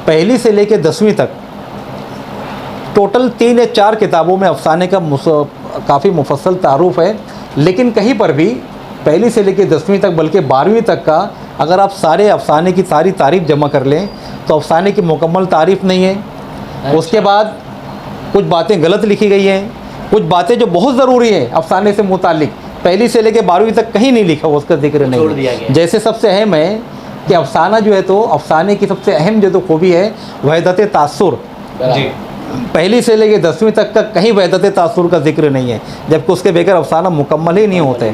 पहली से लेकर 10वीं तक टोटल 3 या 4 किताबों में अफसाने का काफ़ी मुफस्सल तारुफ है, लेकिन कहीं पर भी पहली से लेकर 10वीं तक बल्कि 12वीं तक का अगर आप सारे अफसाने की सारी तारीफ़ जमा कर लें तो अफसाने की मुकम्मल तारीफ़ नहीं है। उसके बाद कुछ बातें गलत लिखी गई हैं, कुछ बातें जो बहुत ज़रूरी हैं अफसाने से मुतालिक पहली से लेकर 12वीं तक कहीं नहीं लिखा, उसका जिक्र नहीं है। जैसे सबसे अहम है कि अफसाना जो है तो अफसाने की सबसे अहम जो तो खूबी है वहदत तासुर, पहली से लेकर 10वीं तक का कहीं वहदत तासुर का जिक्र नहीं है, जबकि उसके बगैर अफसाना मुकम्मल ही नहीं होते।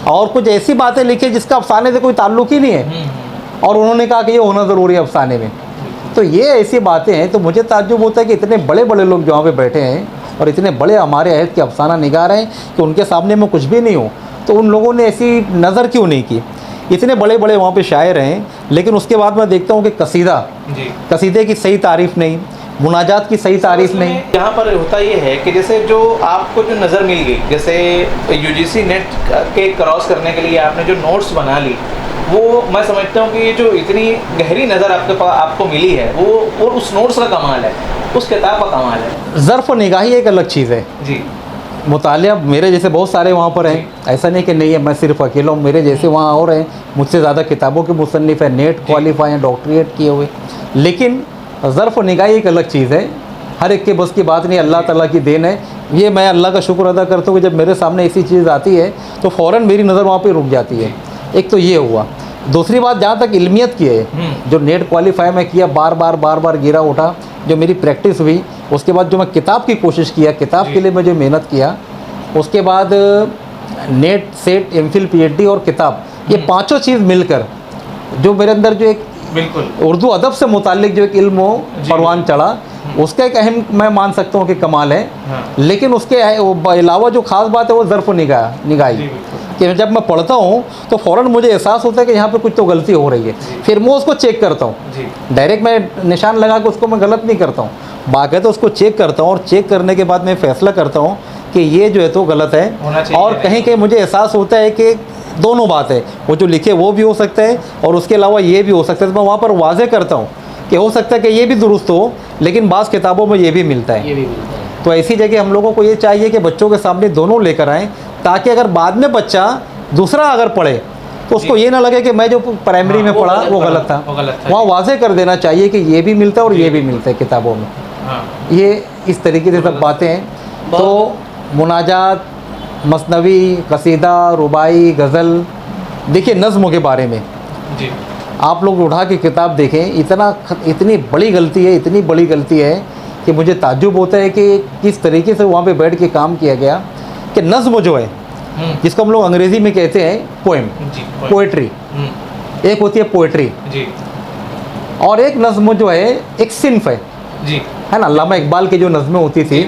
और कुछ ऐसी बातें लिखी जिसका अफसाने से कोई ताल्लुक़ ही नहीं है और उन्होंने कहा कि ये होना ज़रूरी है अफसाने में। तो ये ऐसी बातें हैं, तो मुझे ताज्जुब होता है कि इतने बड़े बड़े लोग जहाँ पे बैठे हैं और इतने बड़े हमारे अहद के अफसाना निगार हैं कि उनके सामने में कुछ भी नहीं हो, तो उन लोगों ने ऐसी नज़र क्यों नहीं की। इतने बड़े बड़े वहाँ पे शायर हैं, लेकिन उसके बाद मैं देखता हूँ कि कसीदे की सही तारीफ़ नहीं, मुनाजात की सही तारीफ़ नहीं। यहाँ पर होता ये है कि जैसे जो आपको जो नज़र मिल गई, जैसे यूजीसी नेट के क्रॉस करने के लिए आपने जो नोट्स बना ली, वो मैं समझता हूँ कि ये जो इतनी गहरी नज़र आपको मिली है वो और उस नोट्स का कमाल है, उस किताब का कमाल है। ज़र्फ़ निगाही एक अलग चीज़ है जी। मुतालिया मेरे जैसे बहुत सारे वहाँ पर हैं, ऐसा नहीं कि नहीं है मैं सिर्फ अकेला हूँ, मेरे जैसे वहाँ और हैं, मुझसे ज़्यादा किताबों के मुसन्निफ़ हैं, नेट क्वालिफाई हैं, डॉक्टरेट किए हुए। लेकिन ज़र्फ़ निगाही एक अलग चीज़ है, हर एक के बस की बात नहीं, अल्लाह ताला की देन है। ये मैं अल्लाह का शुक्र अदा करता हूँ कि जब मेरे सामने ऐसी चीज़ आती है तो फ़ौरन मेरी नज़र वहाँ पर रुक जाती है। एक तो ये हुआ। दूसरी बात, जहाँ तक इल्मियत की है, जो नेट क्वालिफाई मैं किया, बार बार गिरा उठा, जो मेरी प्रैक्टिस हुई, उसके बाद जो मैं किताब की कोशिश किया, किताब के लिए मैं जो मेहनत किया, उसके बाद नेट, सेट, एमफिल, पीएचडी और किताब, ये पांचों चीज़ मिलकर जो मेरे अंदर जो एक बिल्कुल उर्दू अदब से मुताल्लिक जो एक इल्म परवान चढ़ा, उसका एक अहम मैं मान सकता हूँ कि कमाल है। लेकिन उसके अलावा जो ख़ास बात है वो ज़र्फ़ निगाही कि जब मैं पढ़ता हूँ तो फ़ौरन मुझे एहसास होता है कि यहाँ पे कुछ तो गलती हो रही है, फिर मैं उसको चेक करता हूँ। डायरेक्ट मैं निशान लगा के उसको मैं गलत नहीं करता हूँ, बाकायदा उसको चेक करता हूँ और चेक करने के बाद मैं फ़ैसला करता हूँ कि ये जो है तो गलत है। और कहीं कहीं मुझे एहसास होता है कि दोनों बात है, वो जो लिखे वो भी हो सकता है और उसके अलावा ये भी हो सकता है, तो मैं वहाँ पर वाज़े करता हूँ कि हो सकता है कि ये भी दुरुस्त हो, लेकिन बाज़ किताबों में ये भी मिलता है। तो ऐसी जगह हम लोगों को ये चाहिए कि बच्चों के सामने दोनों लेकर आएँ, ताकि अगर बाद में बच्चा दूसरा अगर पढ़े तो उसको ये ना लगे कि मैं जो प्राइमरी में पढ़ा वो गलत था। वहाँ वाज़े कर देना चाहिए कि ये भी मिलता है और ये भी मिलता है किताबों में। ये इस तरीके से सब बातें हैं। तो मुनाजात, मसनवी, कसीदा, रुबाई, गज़ल, देखिए नज़्म के बारे में जी आप लोग उठा के किताब देखें, इतनी बड़ी गलती है, इतनी बड़ी गलती है कि मुझे ताज्जुब होता है कि किस तरीके से वहाँ पे बैठ के काम किया गया कि नज़्म जो है जिसको हम लोग अंग्रेज़ी में कहते हैं पोएम, पोएट्री, एक होती है पोएट्री जी, और एक नज़्म जो है एक सिन्फ है जी, है ना। अल्लामा इकबाल की जो नज़में होती थी,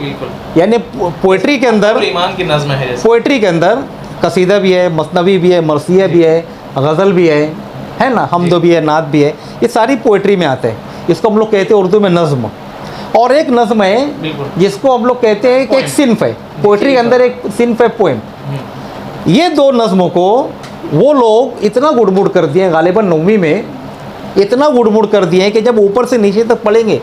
यानी पोएट्री के अंदर ईमान की नज़्म है, पोएट्री के अंदर कसीदा भी है, मसनवी भी है, मरसिया भी है, गज़ल भी है ना, हमदो भी है, नात भी है, ये सारी पोएट्री में आते हैं। इसको हम लोग कहते हैं उर्दू में नज़्म। और एक नज़्म है जिसको हम लोग कहते हैं कि एक सिन्फ है, पोएट्री के अंदर एक सिन्फ है पोएम। ये दो नज़्मों को वो लोग इतना गुड़मुड़ कर दिए गालिबन 9वीं में, इतना गुड़मुड़ कर दिए कि जब ऊपर से नीचे तक पढ़ेंगे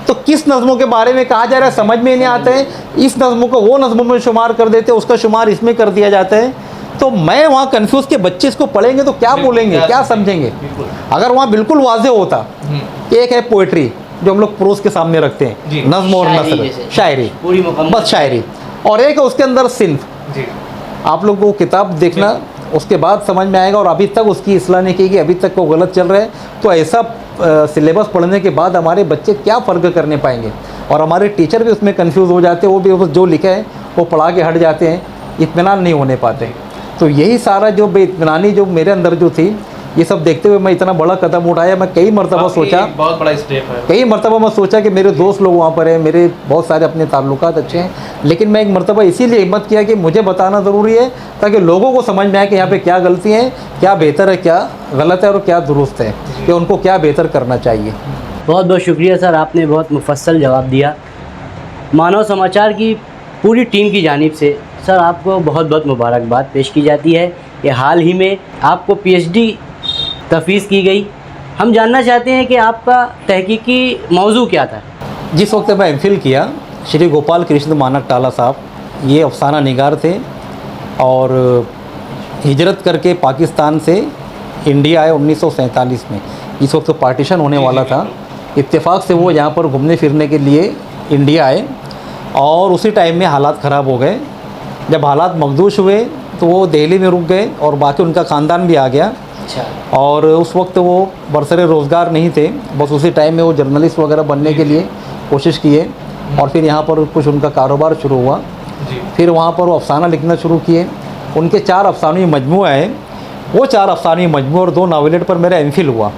तो किस नज़मों के बारे में कहा जा रहा है समझ में नहीं आता है। इस नज़मों को वो नज़मों में शुमार कर देते हैं, उसका शुमार इसमें कर दिया जाता है। तो मैं वहाँ कंफ्यूज के बच्चे इसको पढ़ेंगे तो क्या बोलेंगे, क्या समझेंगे। अगर वहाँ बिल्कुल वाज़े होता कि एक है पोइट्री जो हम लोग प्रोज के सामने रखते हैं, नज़्म और नसर, शायरी, बस शायरी, और एक है उसके अंदर सिन्फ। आप लोग वो किताब देखना, उसके बाद समझ में आएगा। और अभी तक उसकी इस्लाह नहीं की गई, अभी तक वो गलत चल रहा है। तो ऐसा सिलेबस पढ़ने के बाद हमारे बच्चे क्या फ़र्क करने पाएंगे, और हमारे टीचर भी उसमें कंफ्यूज हो जाते हैं, वो भी जो लिखा है वो पढ़ा के हट जाते हैं, इत्मीनान नहीं होने पाते। तो यही सारा जो बेइत्मीनानी जो मेरे अंदर जो थी, ये सब देखते हुए मैं इतना बड़ा कदम उठाया। मैं कई मरतबा सोचा, बहुत बड़ा स्टेप है, कई मरतबा मैं सोचा कि मेरे दोस्त लोग वहाँ पर हैं, मेरे बहुत सारे अपने ताल्लुकात अच्छे हैं, लेकिन मैं एक मरतबा इसीलिए हिम्मत किया कि मुझे बताना ज़रूरी है ताकि लोगों को समझ में आए कि यहाँ पे क्या गलती है, क्या बेहतर है, क्या गलत है और क्या दुरुस्त है, कि उनको क्या बेहतर करना चाहिए। बहुत बहुत शुक्रिया सर, आपने बहुत मुफस्सल जवाब दिया। मानव समाचार की पूरी टीम की जानिब से सर आपको बहुत बहुत मुबारकबाद पेश की जाती है कि हाल ही में आपको PhD तफवीज़ की गई। हम जानना चाहते हैं कि आपका तहकीकी मौजू क्या था। जिस वक्त मैं MPhil किया, श्री गोपाल कृष्ण मानक टाला साहब ये अफसाना निगार थे और हिजरत करके पाकिस्तान से इंडिया आए 1947 में। इस वक्त पार्टीशन होने वाला था, इत्तेफाक से वो यहाँ पर घूमने फिरने के लिए इंडिया आए और उसी टाइम में हालात ख़राब हो गए। जब हालात मखदूश हुए तो वो दिल्ली में रुक गए और बाकी उनका ख़ानदान भी आ गया। और उस वक्त वो बरसरे रोज़गार नहीं थे, बस उसी टाइम में वो जर्नलिस्ट वगैरह बनने के लिए कोशिश किए और फिर यहाँ पर कुछ उनका कारोबार शुरू हुआ। फिर वहाँ पर वो अफसाना लिखना शुरू किए। उनके 4 अफसानी मजमूआ है, वो 4 अफसानी मजमूआ और 2 नावलेट पर मेरा MPhil हुआ,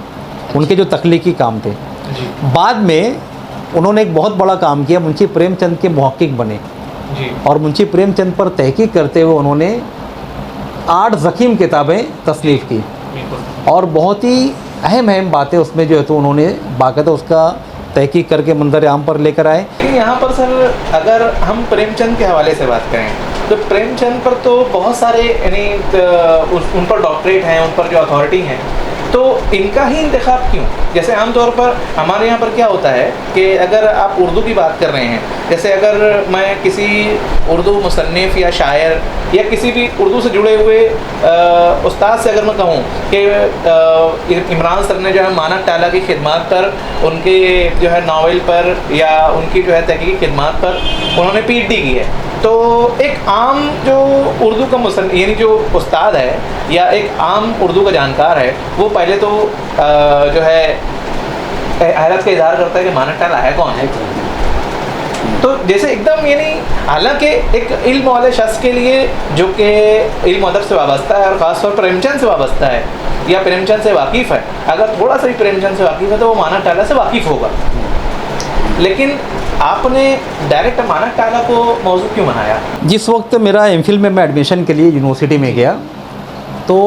उनके जो तख्लीकी काम थे। बाद में उन्होंने एक बहुत बड़ा काम किया, मुंशी प्रेमचंद के मुहक्किक बने और मुंशी प्रेमचंद पर तहकीक करते हुए उन्होंने 8 ज़ख़ीम किताबें तस्नीफ़ की और बहुत ही अहम बातें उसमें जो है तो उन्होंने बाकायदा उसका तहकीक करके मंजर आम पर लेकर आए। यहाँ पर सर अगर हम प्रेमचंद के हवाले से बात करें तो प्रेमचंद पर तो बहुत सारे यानी उन पर डॉक्टरेट हैं, उन पर जो अथॉरिटी हैं, तो इनका ही इंतखाब क्यों? जैसे आमतौर पर हमारे यहाँ पर क्या होता है कि अगर आप उर्दू की बात कर रहे हैं, जैसे अगर मैं किसी उर्दू मुसन्निफ़ या शायर या किसी भी उर्दू से जुड़े हुए उस्ताद से अगर मैं कहूँ कि इमरान सर ने जो है मानक टाला की खिदमत पर, उनके जो है नावल पर या उनकी जो है तहकीकी खिदमत पर उन्होंने PhD की है, तो एक आम जो उर्दू का यानी जो उस्ताद है या एक आम उर्दू का जानकार है, वो पहले तो जो है हैरत का इजहार करता है कि मानक टाला है कौन है। तो जैसे एकदम यानी हालांकि एक इल्म वाले शख्स के लिए जो कि इल्म अदब से वाबस्ता है और ख़ासतौर पर प्रेमचंद से वाबस्ता है या प्रेमचंद से वाकिफ़ है, अगर थोड़ा सा भी प्रेमचंद से वाकिफ़ है तो वो मानक टाला से वाकिफ़ होगा। लेकिन आपने डायरेक्ट मानक टाला को मौजू क्यों बनाया? जिस वक्त मेरा MPhil में मैं एडमिशन के लिए यूनिवर्सिटी में गया तो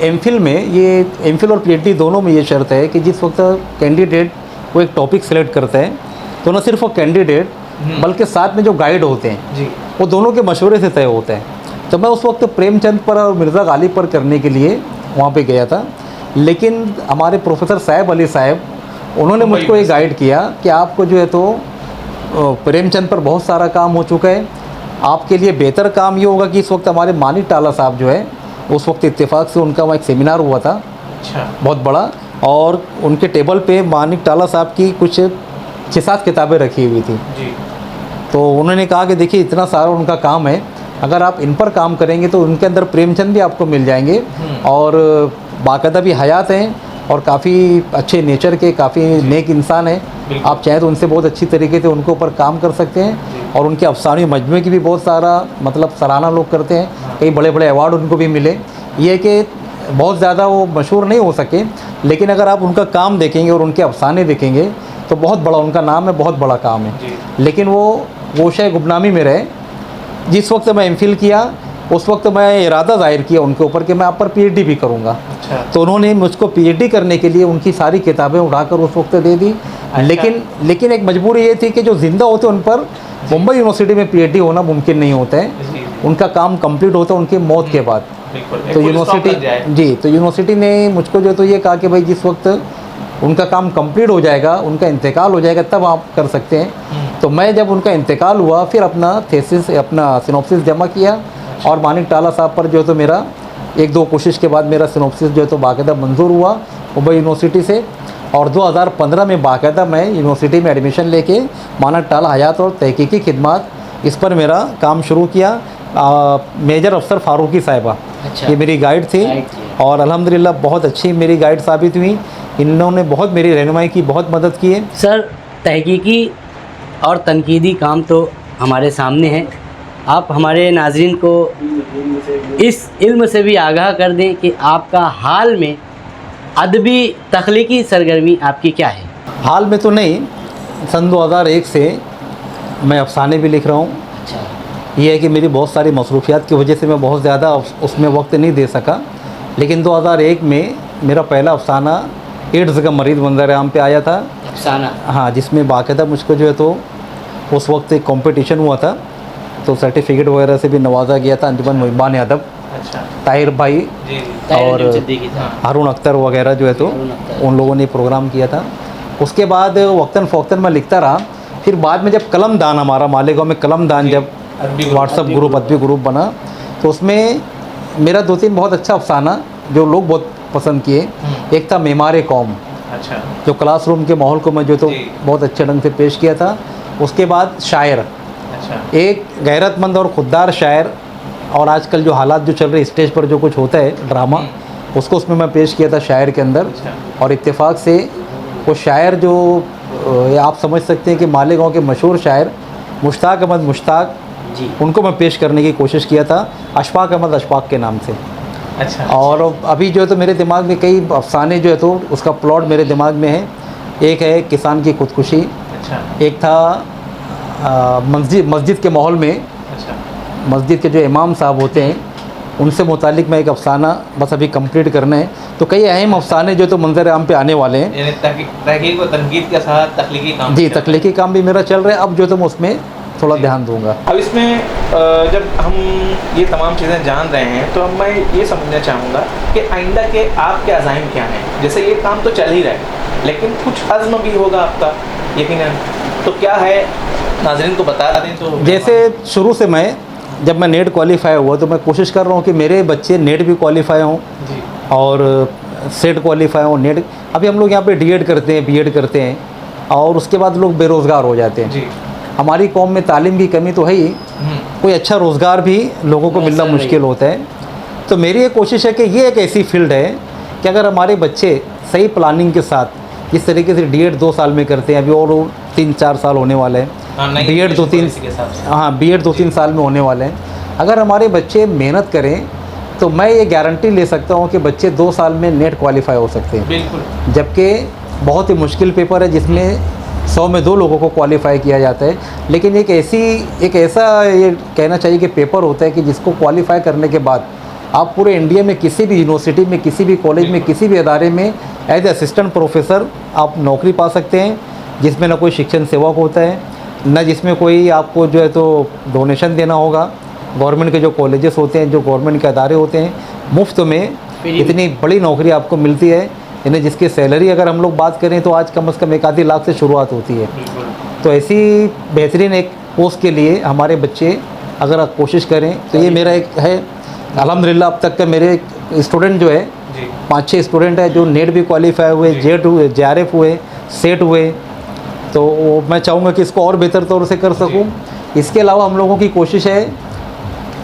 MPhil में ये MPhil और PhD दोनों में ये शर्त है कि जिस वक्त कैंडिडेट वो एक टॉपिक सेलेक्ट करते हैं तो न सिर्फ वो कैंडिडेट बल्कि साथ में जो गाइड होते हैं जी, वो दोनों के मशवरे से तय होते हैं। तो मैं उस वक्त प्रेमचंद पर और मिर्ज़ा गालिब पर करने के लिए वहाँ पे गया था, लेकिन हमारे प्रोफेसर साहिब अली साहब उन्होंने मुझको ये गाइड किया कि आपको जो है तो प्रेमचंद पर बहुत सारा काम हो चुका है, आपके लिए बेहतर काम ये होगा कि इस वक्त हमारे मानिक टाला साहब जो है उस वक्त इत्तेफाक से उनका वहाँ एक सेमिनार हुआ था बहुत बड़ा, और उनके टेबल पे मानिक टाला साहब की कुछ 6-7 किताबें रखी हुई थी जी। तो उन्होंने कहा कि देखिए इतना सारा उनका काम है, अगर आप इन पर काम करेंगे तो उनके अंदर प्रेमचंद भी आपको मिल जाएंगे और बाकायदा भी हयात हैं और काफ़ी अच्छे नेचर के, काफ़ी नेक इंसान हैं। आप चाहें तो उनसे बहुत अच्छी तरीके से उनके ऊपर काम कर सकते हैं और उनके अफसानी मजमे की भी बहुत सारा मतलब सराहना लोग करते हैं, कई बड़े बड़े अवार्ड उनको भी मिले। ये कि बहुत ज़्यादा वो मशहूर नहीं हो सके, लेकिन अगर आप उनका काम देखेंगे और उनके अफसाने देखेंगे तो बहुत बड़ा उनका नाम है, बहुत बड़ा काम है। लेकिन वो गोशे गुमनामी में रहे। जिस वक्त मैं MPhil किया उस वक्त मैं इरादा ज़ाहिर किया उनके ऊपर कि मैं आप पर PhD भी करूँगा। तो उन्होंने मुझको PhD करने के लिए उनकी सारी किताबें उठाकर उस वक्त दे दी। लेकिन एक मजबूरी ये थी कि जो ज़िंदा होते उन पर मुंबई यूनिवर्सिटी में PhD होना मुमकिन नहीं होता है। उनका काम कंप्लीट होता है उनकी मौत के बाद। तो यूनिवर्सिटी ने मुझको जो तो ये कहा कि भाई जिस वक्त उनका काम कंप्लीट हो जाएगा, उनका इंतकाल हो जाएगा, तब आप कर सकते हैं। तो मैं जब उनका इंतकाल हुआ फिर अपना थीसिस अपना सिनॉप्सिस जमा किया और मानिक टाला साहब पर जो तो मेरा 1-2 कोशिश के बाद मेरा सिनॉप्सिस जो तो बाकायदा मंजूर हुआ मुंबई यूनिवर्सिटी से। और 2015 में बाकायदा मैं यूनिवर्सिटी में एडमिशन लेके मानक टाला हयात और तहकीकी खिदमात इस पर मेरा काम शुरू किया। मेजर अफसर फारूकी साहिबा ये मेरी गाइड थी और अल्हम्दुलिल्लाह बहुत अच्छी मेरी गाइड साबित हुई। इन्होंने बहुत मेरी रहनुमाई की, बहुत मदद की है। सर, तहकीकी और तनकीदी काम तो हमारे सामने है। आप हमारे नाज़रीन को इस इल्म से भी आगाह कर दें कि आपका हाल में अदबी तख्लीकी सरगर्मी आपकी क्या है? हाल में तो नहीं, सन 2001 से मैं अफसाने भी लिख रहा हूँ। अच्छा। ये है कि मेरी बहुत सारी मसरूफियात की वजह से मैं बहुत ज़्यादा उसमें वक्त नहीं दे सका, लेकिन 2001 में मेरा पहला अफसाना एड्स का मरीज़ मंजर आम पे आया था। अफसाना? हाँ, जिसमें बाकायदा मुझको जो है तो उस वक्त एक कंपटीशन हुआ था, तो सर्टिफिकेट वगैरह से भी नवाजा गया था। अंजुमन मुहिबान अदब, अच्छा, ताहिर भाई और हारून अख्तर वगैरह जो है तो उन लोगों ने प्रोग्राम किया था। उसके बाद वक्तन फ़ौक्तन मैं लिखता रहा। फिर बाद में जब कलमदान, हमारा मालेगांव में कलमदान जब व्हाट्सअप ग्रुप, अदबी ग्रुप बना, तो उसमें मेरा 2-3 बहुत अच्छा अफसाना जो लोग बहुत पसंद किए। एक था मेमारे कौम, अच्छा, जो क्लासरूम के माहौल को मैं जो तो बहुत अच्छे ढंग से पेश किया था। उसके बाद शायर, अच्छा, एक गैरतमंद और खुददार शायर, और आजकल जो हालात जो चल रहे स्टेज पर जो कुछ होता है ड्रामा, उसको उसमें मैं पेश किया था शायर के अंदर। और इत्तेफाक से वो शायर जो आप समझ सकते हैं कि मालेगांव के मशहूर शायर मुश्ताक अहमद मुश्ताक जी, उनको मैं पेश करने की कोशिश किया था, अशफाक अहमद अशफाक के नाम से। अच्छा। और अभी जो है तो मेरे दिमाग में कई अफसाने जो है तो उसका प्लॉट मेरे दिमाग में है। एक है किसान की खुदकुशी, अच्छा, एक था मस्जिद के माहौल में, अच्छा, मस्जिद के जो इमाम साहब होते हैं उनसे मुतालिक मैं एक अफसाना बस अभी कंप्लीट करना है। तो कई अहम अफसाने जो तो मंजर आम पे आने वाले हैं। यानी तहकीक और तनकीद के साथ तख्लीकी काम जी, तख्लीकी काम भी मेरा चल रहा है। अब जो तो मैं उसमें थोड़ा ध्यान दूंगा। अब इसमें जब हम ये तमाम चीज़ें जान रहे हैं तो अब मैं ये समझना चाहूँगा कि आइंदा के आपके अज़ाइम क्या हैं। जैसे ये काम तो चल ही रहा है, लेकिन कुछ अज़्म भी होगा आपका यकीनन, तो क्या है नाज़रीन को बता दें तो। जैसे शुरू से जब मैं नेट क्वालिफाई हुआ तो मैं कोशिश कर रहा हूँ कि मेरे बच्चे नेट भी क्वालिफाई हों और सेट क्वालिफाई हों। नेट अभी हम लोग यहाँ पे डीएड करते हैं, बीएड करते हैं और उसके बाद लोग बेरोज़गार हो जाते हैं जी। हमारी कौम में तालीम की कमी तो है ही, कोई अच्छा रोज़गार भी लोगों को मिलना मुश्किल होता है। तो मेरी ये कोशिश है कि ये एक ऐसी फील्ड है कि अगर हमारे बच्चे सही प्लानिंग के साथ, जिस तरीके से डीएड 2 साल में करते हैं, अभी और 3-4 साल होने वाले हैं, बीएड 2-3 साल में होने वाले हैं। अगर हमारे बच्चे मेहनत करें तो मैं ये गारंटी ले सकता हूँ कि बच्चे 2 साल में नेट क्वालिफाई हो सकते हैं। बिल्कुल। जबकि बहुत ही मुश्किल पेपर है जिसमें 100 में 2 लोगों को क्वालिफाई किया जाता है, लेकिन एक ऐसा ये कहना चाहिए कि पेपर होता है कि जिसको क्वालिफाई करने के बाद आप पूरे इंडिया में किसी भी यूनिवर्सिटी में, किसी भी कॉलेज में, किसी भी अदारे में एज असिस्टेंट प्रोफेसर आप नौकरी पा सकते हैं, जिसमें ना कोई शिक्षण सेवक होता है, न जिसमें कोई आपको जो है तो डोनेशन देना होगा। गवर्नमेंट के जो कॉलेजेस होते हैं, जो गवर्नमेंट के अदारे होते हैं, मुफ्त में इतनी बड़ी नौकरी आपको मिलती है, इन्हें जिसकी सैलरी अगर हम लोग बात करें तो आज कम से कम 1-आधी लाख से शुरुआत होती है। तो ऐसी बेहतरीन एक पोस्ट के लिए हमारे बच्चे अगर आप कोशिश करें तो ये मेरा एक है। अल्हम्दुलिल्लाह अब तक का मेरे स्टूडेंट जो है 5-6 स्टूडेंट है जो नेट भी क्वालिफाई हुए, जेट हुए, JRF हुए, सेट हुए। तो मैं चाहूँगा कि इसको और बेहतर तौर से कर सकूँ। इसके अलावा हम लोगों की कोशिश है,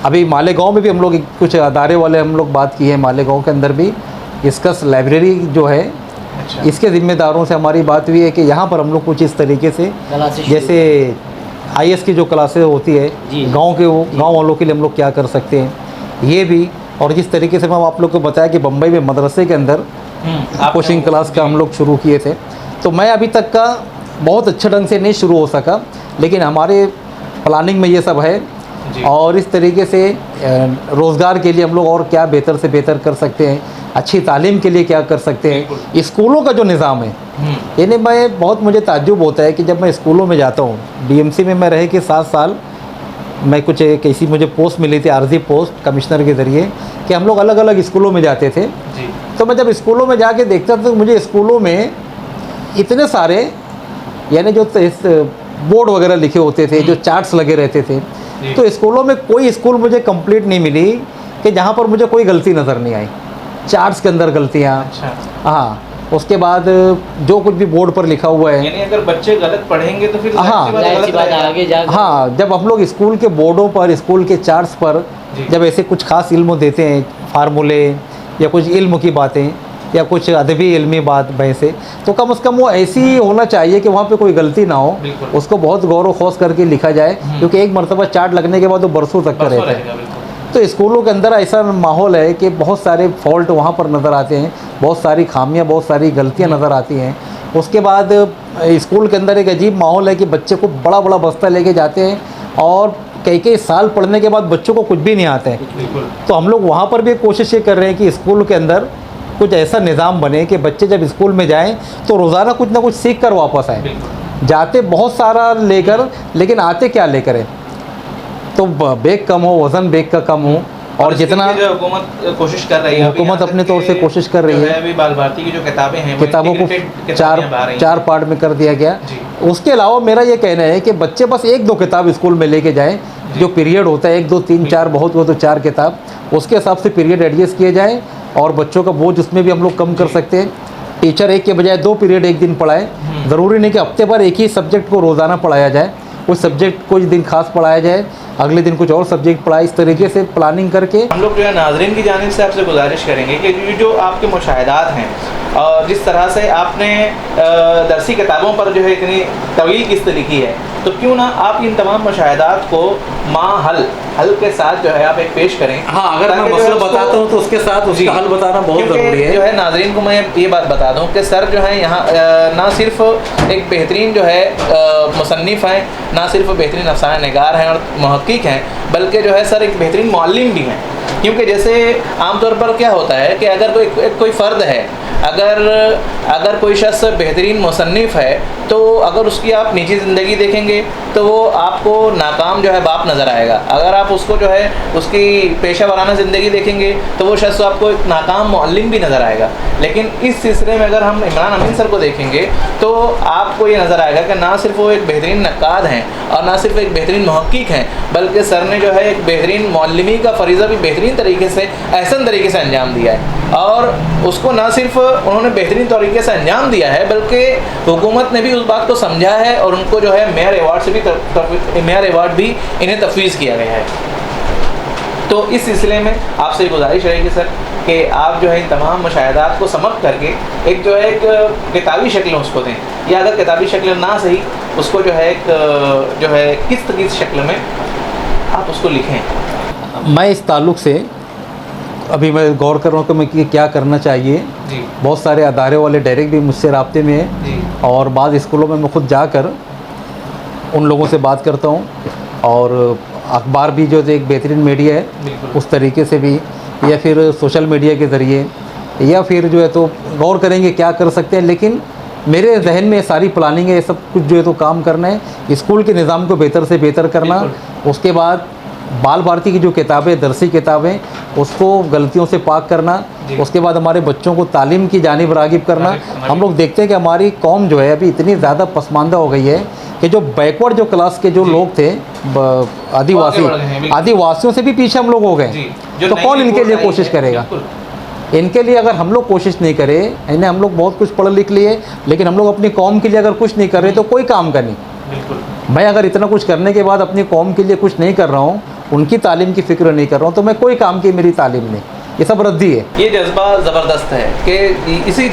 अभी मालेगांव में भी हम लोग कुछ अदारे वाले हम लोग बात की है, मालेगांव के अंदर भी इसका लाइब्रेरी जो है, इसके ज़िम्मेदारों से हमारी बात हुई है कि यहाँ पर हम लोग कुछ इस तरीके से, जैसे IAS की जो क्लासेस होती है गांव वालों के लिए हम लोग क्या कर सकते हैं, ये भी। और जिस तरीके से मैं आप लोग को बताया कि बम्बई में मदरसे के अंदर कोचिंग क्लास का हम लोग शुरू किए थे। तो मैं अभी तक का बहुत अच्छे ढंग से नहीं शुरू हो सका, लेकिन हमारे प्लानिंग में ये सब है। और इस तरीके से रोज़गार के लिए हम लोग और क्या बेहतर से बेहतर कर सकते हैं, अच्छी तालीम के लिए क्या कर सकते हैं। स्कूलों का जो निज़ाम है, यानी मुझे ताज्जुब होता है कि जब मैं स्कूलों में जाता हूँ, DMC में मैं रह के 7 साल मैं कुछ एक ऐसी मुझे पोस्ट मिली थी, आर्जी पोस्ट कमिश्नर के ज़रिए, कि हम लोग अलग अलग स्कूलों में जाते थे जी। तो मैं जब स्कूलों में जाके देखता था तो मुझे स्कूलों में इतने सारे यानी जो बोर्ड वगैरह लिखे होते थे, जो चार्ट्स लगे रहते थे, तो स्कूलों में कोई स्कूल मुझे कंप्लीट नहीं मिली कि जहाँ पर मुझे कोई गलती नज़र नहीं आई। चार्ट्स के अंदर गलतियाँ, अच्छा। हाँ, उसके बाद जो कुछ भी बोर्ड पर लिखा हुआ है, यानी अगर बच्चे गलत पढ़ेंगे तो फिर हाँ, गलत आगे जाकर, हाँ, जब हम लोग स्कूल के बोर्डों पर, स्कूल के चार्ट्स पर जब ऐसे कुछ खास इल्म देते हैं, फार्मूले या कुछ इल्म की बातें या कुछ अदबी इल्मी बात से, तो कम से कम वो ऐसी होना चाहिए कि वहाँ पे कोई गलती ना हो, उसको बहुत गौर व खौस करके लिखा जाए, क्योंकि एक मरतबा चार्ट लगने के बाद वो बरसों तक का रहता है। तो स्कूलों के अंदर ऐसा माहौल है कि बहुत सारे फॉल्ट वहाँ पर नज़र आते हैं, बहुत सारी खामियां, बहुत सारी गलतियाँ नज़र आती हैं। उसके बाद स्कूल के अंदर एक अजीब माहौल है कि बच्चे को बड़ा बड़ा बस्ता लेके जाते हैं और कई साल पढ़ने के बाद बच्चों को कुछ भी नहीं आता है। तो हम लोग वहाँ पर भी कोशिश ये कर रहे हैं कि स्कूल के अंदर कुछ ऐसा निज़ाम बने कि बच्चे जब स्कूल में जाएं तो रोज़ाना कुछ ना कुछ सीख कर वापस आए। जाते बहुत सारा लेकर, लेकिन आते क्या लेकर है, तो बैग कम हो, वज़न बैग का कम हो, और जितना हुकूमत कोशिश कर रही है, हुकूमत अपने तौर से कोशिश कर रही है। अभी बाल भारती की जो किताबें हैं, किताबों को चार पार्ट में कर दिया गया। उसके अलावा मेरा ये कहना है कि बच्चे बस 1-2 किताब स्कूल में लेके जाएं, जो पीरियड होता है 1, 2, 3, 4, बहुत हो तो 4 किताब, उसके हिसाब से पीरियड एडजस्ट किए जाएँ और बच्चों का बोझ उसमें भी हम लोग कम कर सकते हैं। टीचर एक के बजाय 2 पीरियड एक दिन पढ़ाए, ज़रूरी नहीं कि हफ्ते भर एक ही सब्जेक्ट को रोज़ाना पढ़ाया जाए, कुछ सब्जेक्ट कुछ दिन खास पढ़ाया जाए, अगले दिन कुछ और सब्जेक्ट पढ़ाए, इस तरीके से प्लानिंग करके। हम लोग जो है नाज़रीन की जानिब से आपसे गुजारिश करेंगे कि जो आपके मुशाहिदात हैं और जिस तरह से आपने दरसी किताबों पर जो है इतनी तवील किस्त लिखी है, तो क्यों ना आप इन तमाम मुशाहिदात को हल के साथ जो है आप एक पेश करें। हाँ, अगर मैं मसला बताता हूँ तो उसके साथ उसका हल बताना बहुत ज़रूरी है। जो है नाज़रीन को मैं ये बात बता दूँ कि सर जो है यहाँ ना सिर्फ एक बेहतरीन जो है मुसन्निफ़ हैं, ना सिर्फ बेहतरीन अफ़साना निगार हैं और मुहक्किक हैं, बल्कि जो है सर एक बेहतरीन मुअल्लिम भी हैं। क्योंकि जैसे आमतौर पर क्या होता है कि अगर कोई फ़र्द है, अगर कोई शख्स बेहतरीन मुसन्निफ़ है, तो अगर उसकी आप निजी ज़िंदगी देखेंगे तो वो आपको नाकाम जो है बाप नज़र आएगा। अगर आप उसको जो है उसकी पेशा वाराना ज़िंदगी देखेंगे तो वो शख्स आपको एक नाकाम मुअल्लिम भी नज़र आएगा। लेकिन इस सिलसिले में अगर हम इमरान अमीन सर को देखेंगे तो आपको ये नज़र आएगा कि ना सिर्फ वो एक बेहतरीन नक्काद हैं और ना सिर्फ एक बेहतरीन मुहक्किक हैं, बल्कि सर ने जो है एक बेहतरीन मुअल्लिमी का फ़रीज़ा भी बेहतरीन तरीके से, एहसन तरीके से अंजाम दिया है। और उसको ना सिर्फ उन्होंने बेहतरीन तरीके से अंजाम दिया है, बल्कि हुकूमत ने भी उस बात को समझा है और उनको जो है मेयर अवार्ड भी इन्हें तफवीज़ किया गया है। तो इस सिलसिले में आपसे गुजारिश रहेगी सर कि आप जो है इन तमाम मुशाहिदात को समझ करके एक जो है एक किताबी शक्ल उसको दें, या अगर किताबी शक्ल ना सही उसको जो है एक जो है किस शक्ल में आप उसको लिखें। मैं इस ताल्लुक़ से अभी मैं गौर कर रहा हूँ कि मैं क्या करना चाहिए। जी। बहुत सारे अदारे वाले डायरेक्ट भी मुझसे राब्ते में हैं और बाद स्कूलों में मैं खुद जाकर उन लोगों से बात करता हूँ, और अखबार भी जो एक बेहतरीन मीडिया है उस तरीके से भी, या फिर सोशल मीडिया के ज़रिए, या फिर जो है तो गौर करेंगे क्या कर सकते हैं। लेकिन मेरे जहन में सारी प्लानिंग है, ये सब कुछ जो है तो काम करना है, स्कूल के निज़ाम को बेहतर से बेहतर करना। उसके बाद बाल भारती की जो किताबें, दरसी किताबें, उसको गलतियों से पाक करना। उसके बाद हमारे बच्चों को तालीम की जानिब रागिब करना। हम लोग देखते हैं कि हमारी कौम जो है अभी इतनी ज़्यादा पसमानदा हो गई है कि जो बैकवर्ड जो क्लास के जो लोग थे, आदिवासियों से भी पीछे हम लोग हो गए। तो कौन इनके लिए कोशिश करेगा? इनके लिए अगर हम लोग कोशिश नहीं करें, इन्हें हम लोग बहुत कुछ पढ़ लिख लिए, लेकिन हम लोग अपनी कौम के लिए अगर कुछ नहीं कर रहे तो कोई काम का नहीं। मैं अगर इतना कुछ करने के बाद अपनी कौम के लिए कुछ नहीं कर रहा हूँ, उनकी तालीम की फ़िक्र नहीं कर रहा हूँ, तो मैं कोई काम की मेरी तालीम नहीं, ये सब रद्दी है। ये जज्बा ज़बरदस्त है कि इसी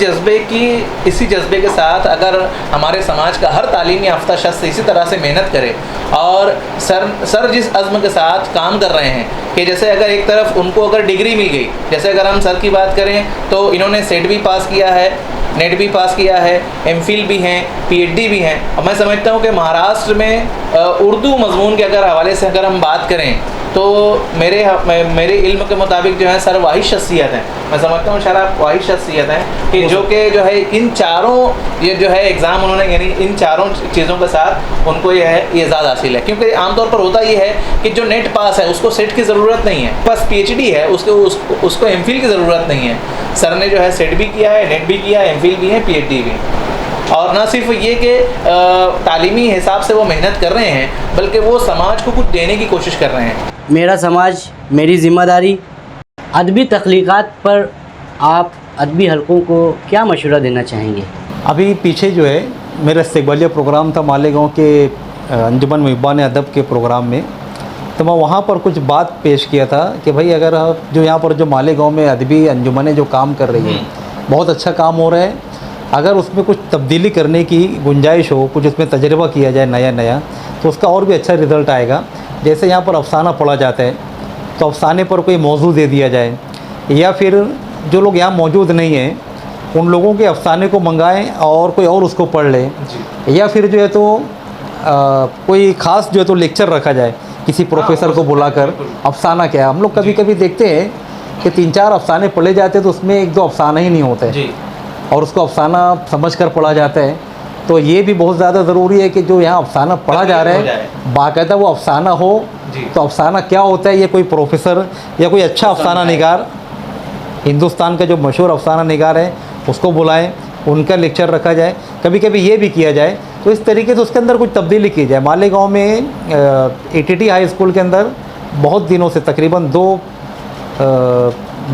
जज्बे के साथ अगर हमारे समाज का हर तालीम याफ्ता शख्स इसी तरह से मेहनत करे, और सर जिस अज़्म के साथ काम कर रहे हैं कि जैसे अगर एक तरफ उनको अगर डिग्री मिल गई, जैसे अगर हम सर की बात करें तो इन्होंने सेट भी पास किया है, नेट भी पास किया है, एमफिल भी हैं, पीएचडी भी हैं। और मैं समझता हूँ कि महाराष्ट्र में उर्दू मज़मून के अगर हवाले से अगर हम बात करें तो मेरे इल्म के मुताबिक जो है सर वही शख्सियत हैं, मैं समझता हूँ सर आप वही शख्सियत हैं कि जो है इन चारों ये जो है एग्ज़ाम उन्होंने यानी इन चारों चीज़ों के साथ उनको ये है एजाज़ हासिल है। क्योंकि आमतौर पर होता ये है कि जो नेट पास है उसको सेट की ज़रूरत नहीं है, बस PhD है उसको MPhil की ज़रूरत नहीं है। सर ने जो है सेट भी किया है, नेट भी किया है, MPhil भी है, PhD भी, और ना सिर्फ ये कि तालीमी हिसाब से वो मेहनत कर रहे हैं बल्कि वो समाज को कुछ देने की कोशिश कर रहे हैं। मेरा समाज मेरी ज़िम्मेदारी अदबी तख्लीक़ात पर आप अदबी हलकों को क्या मशवरा देना चाहेंगे? अभी पीछे जो है मेरा इस्तक़बालिया प्रोग्राम था मालेगांव के अंजुमन मुहिब्बान अदब के प्रोग्राम में, तो मैं वहाँ पर कुछ बात पेश किया था कि भाई अगर जो यहाँ पर जो मालेगांव में अदबी अंजुमनें जो काम कर रही हैं बहुत अच्छा काम हो रहा है, अगर उसमें कुछ तब्दीली करने की गुंजाइश हो, कुछ उसमें तजर्बा किया जाए नया तो उसका और भी अच्छा रिज़ल्ट आएगा। जैसे यहाँ पर अफ़साना पढ़ा जाता है तो अफ़साने पर कोई मौजू दे दिया जाए, या फिर जो लोग यहाँ मौजूद नहीं हैं उन लोगों के अफ़साने को मंगाएं और कोई और उसको पढ़ ले, या फिर जो है तो कोई ख़ास जो है तो लेक्चर रखा जाए किसी प्रोफेसर को बुलाकर। अफ़साना क्या है, हम लोग कभी कभी देखते हैं कि 3-4 अफ़साने पढ़े जाते हैं तो उसमें 1-2 अफ़साना ही नहीं होता है और उसको अफ़साना समझकर पढ़ा जाता है। तो ये भी बहुत ज़्यादा ज़रूरी है कि जो यहाँ अफ़साना पढ़ा जा रहा है बाकायदा वो अफ़साना हो। तो अफ़साना क्या होता है, ये कोई प्रोफेसर या कोई अच्छा अफ़साना निगार, हिंदुस्तान का जो मशहूर अफ़साना निगार है उसको बुलाएं, उनका लेक्चर रखा जाए। कभी कभी ये भी किया जाए तो इस तरीके से उसके अंदर कुछ तब्दीली की जाए। मालेगांव में ATT हाई स्कूल के अंदर बहुत दिनों से तकरीबन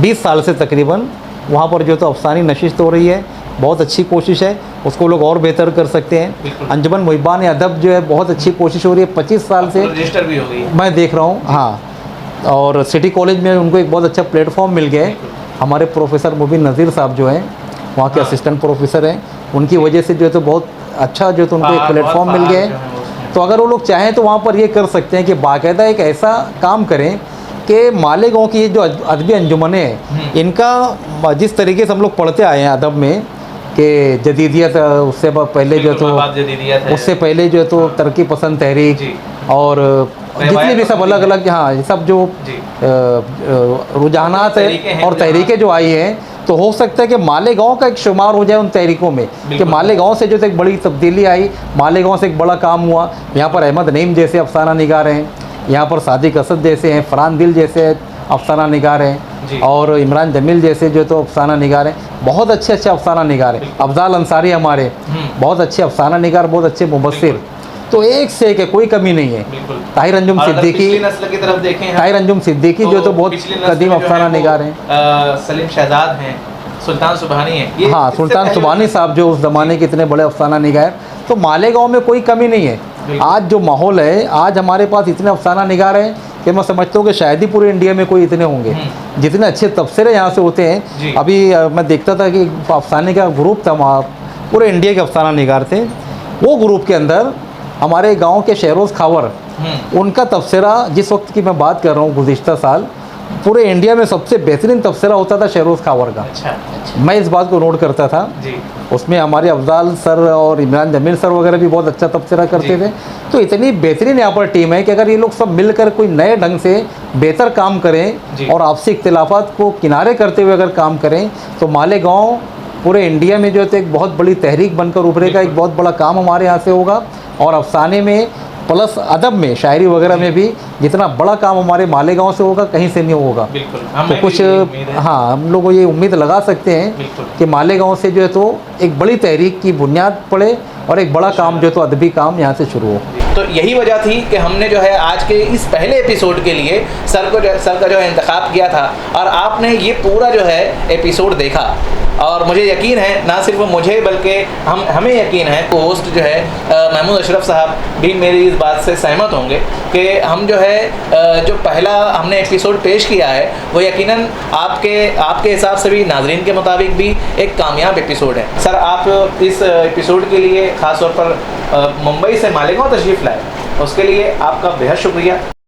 20 साल से तकरीबन वहाँ पर जो तो अफ़सानी नशिस्त हो रही है, बहुत अच्छी कोशिश है, उसको लोग और बेहतर कर सकते हैं। अंजुमन मुहिब्बान अदब जो है बहुत अच्छी कोशिश हो रही है, 25 साल से रजिस्टर भी हो गई मैं देख रहा हूँ। हाँ, और सिटी कॉलेज में उनको एक बहुत अच्छा प्लेटफॉर्म मिल गया है। हमारे प्रोफेसर मुबीन नज़ीर साहब जो हैं वहाँ के असिस्टेंट प्रोफेसर हैं, उनकी वजह से जो है तो बहुत अच्छा जो है तो उनको एक प्लेटफॉर्म मिल गया है। तो अगर वो लोग चाहें तो वहाँ पर ये कर सकते हैं कि बाकायदा एक ऐसा काम करें कि मालेगांव की जो अदबी अंजुमनें हैं इनका जिस तरीके से हम लोग पढ़ते आए हैं अदब में कि जदीदियत, उससे पहले जो तो उससे पहले जो है तो तरक्की पसंद तहरीक और जितने भी सब अलग अलग हाँ ये सब जो रुझानात है और तहरीकें जो आई हैं, तो हो सकता है कि मालेगांव का एक शुमार हो जाए उन तहरीकों में कि मालेगांव से जो एक बड़ी तब्दीली आई, मालेगांव से एक बड़ा काम हुआ। यहाँ पर अहमद नईम जैसे अफसाना निगार हैं, यहाँ पर सादिक असद जैसे हैं, फरहान दिल जैसे अफसाना निगार हैं और इमरान जमील जैसे जो तो अफसाना निगार हैं। बहुत अच्छे अच्छे अफसाना निगार हैं। अफजाल अंसारी हमारे बहुत अच्छे अफसाना निगार, बहुत अच्छे मुबस्सिर, तो एक से एक है, कोई कमी नहीं है। ताहिर अंजुम सिद्दीकी, ताहिर अंजुम सिद्दीकी जो तो बहुत कदीम अफसाना निगार हैं। सलीम शहजाद हैं, सुल्तान सुबहानी हैं। हाँ, सुल्तान सुबहानी साहब जो उस ज़माने के इतने बड़े अफसाना निगार। तो मालेगांव में कोई कमी नहीं है। आज जो माहौल है, आज हमारे पास इतने अफसाना निगार हैं कि मैं समझता हूँ कि शायद ही पूरे इंडिया में कोई इतने होंगे जितने अच्छे तबसरे यहाँ से होते हैं। अभी मैं देखता था कि अफसाने का ग्रुप था, वहाँ पूरे इंडिया के अफसाना निगार थे। वो ग्रुप के अंदर हमारे गांव के शहरोज़ खावर, उनका तबसरा जिस वक्त की मैं बात कर रहा हूँ गुज़िश्ता साल, पूरे इंडिया में सबसे बेहतरीन तबसरा होता था शहरोज़ खावर का। अच्छा। मैं इस बात को नोट करता था जी। उसमें हमारे अफजाल सर और इमरान जमील सर वगैरह भी बहुत अच्छा तबसरा करते थे। तो इतनी बेहतरीन यहाँ पर टीम है कि अगर ये लोग सब मिलकर कोई नए ढंग से बेहतर काम करें और आपसी इख्तिलाफात को किनारे करते हुए अगर काम करें तो मालेगांव पूरे इंडिया में जो है तो एक बहुत बड़ी तहरीक बनकर उभरेगा। एक बहुत बड़ा काम हमारे यहाँ से होगा और अफसाने में प्लस अदब में, शायरी वगैरह में भी जितना बड़ा काम हमारे मालेगांव से होगा कहीं से नहीं होगा। तो कुछ हाँ, हम लोग ये उम्मीद लगा सकते हैं कि मालेगांव से जो है तो एक बड़ी तहरीक की बुनियाद पड़े और एक बड़ा काम जो है तो अदबी काम यहाँ से शुरू हो। तो यही वजह थी कि हमने जो है आज के इस पहले एपिसोड के लिए सर का जो है इंतखाब किया था और आपने ये पूरा जो है एपिसोड देखा और मुझे यकीन है, ना सिर्फ मुझे बल्कि हमें यकीन है, होस्ट जो है महमूद अशरफ साहब भी मेरी इस बात से सहमत होंगे कि हम जो है जो पहला हमने एपिसोड पेश किया है वो यकीनन आपके हिसाब से भी, नाजरीन के मुताबिक भी एक कामयाब एपिसोड है। सर, आप इस एपिसोड के लिए ख़ास तौर पर मुंबई से मालेगांव तशरीफ़ लाए, उसके लिए आपका बेहद शुक्रिया।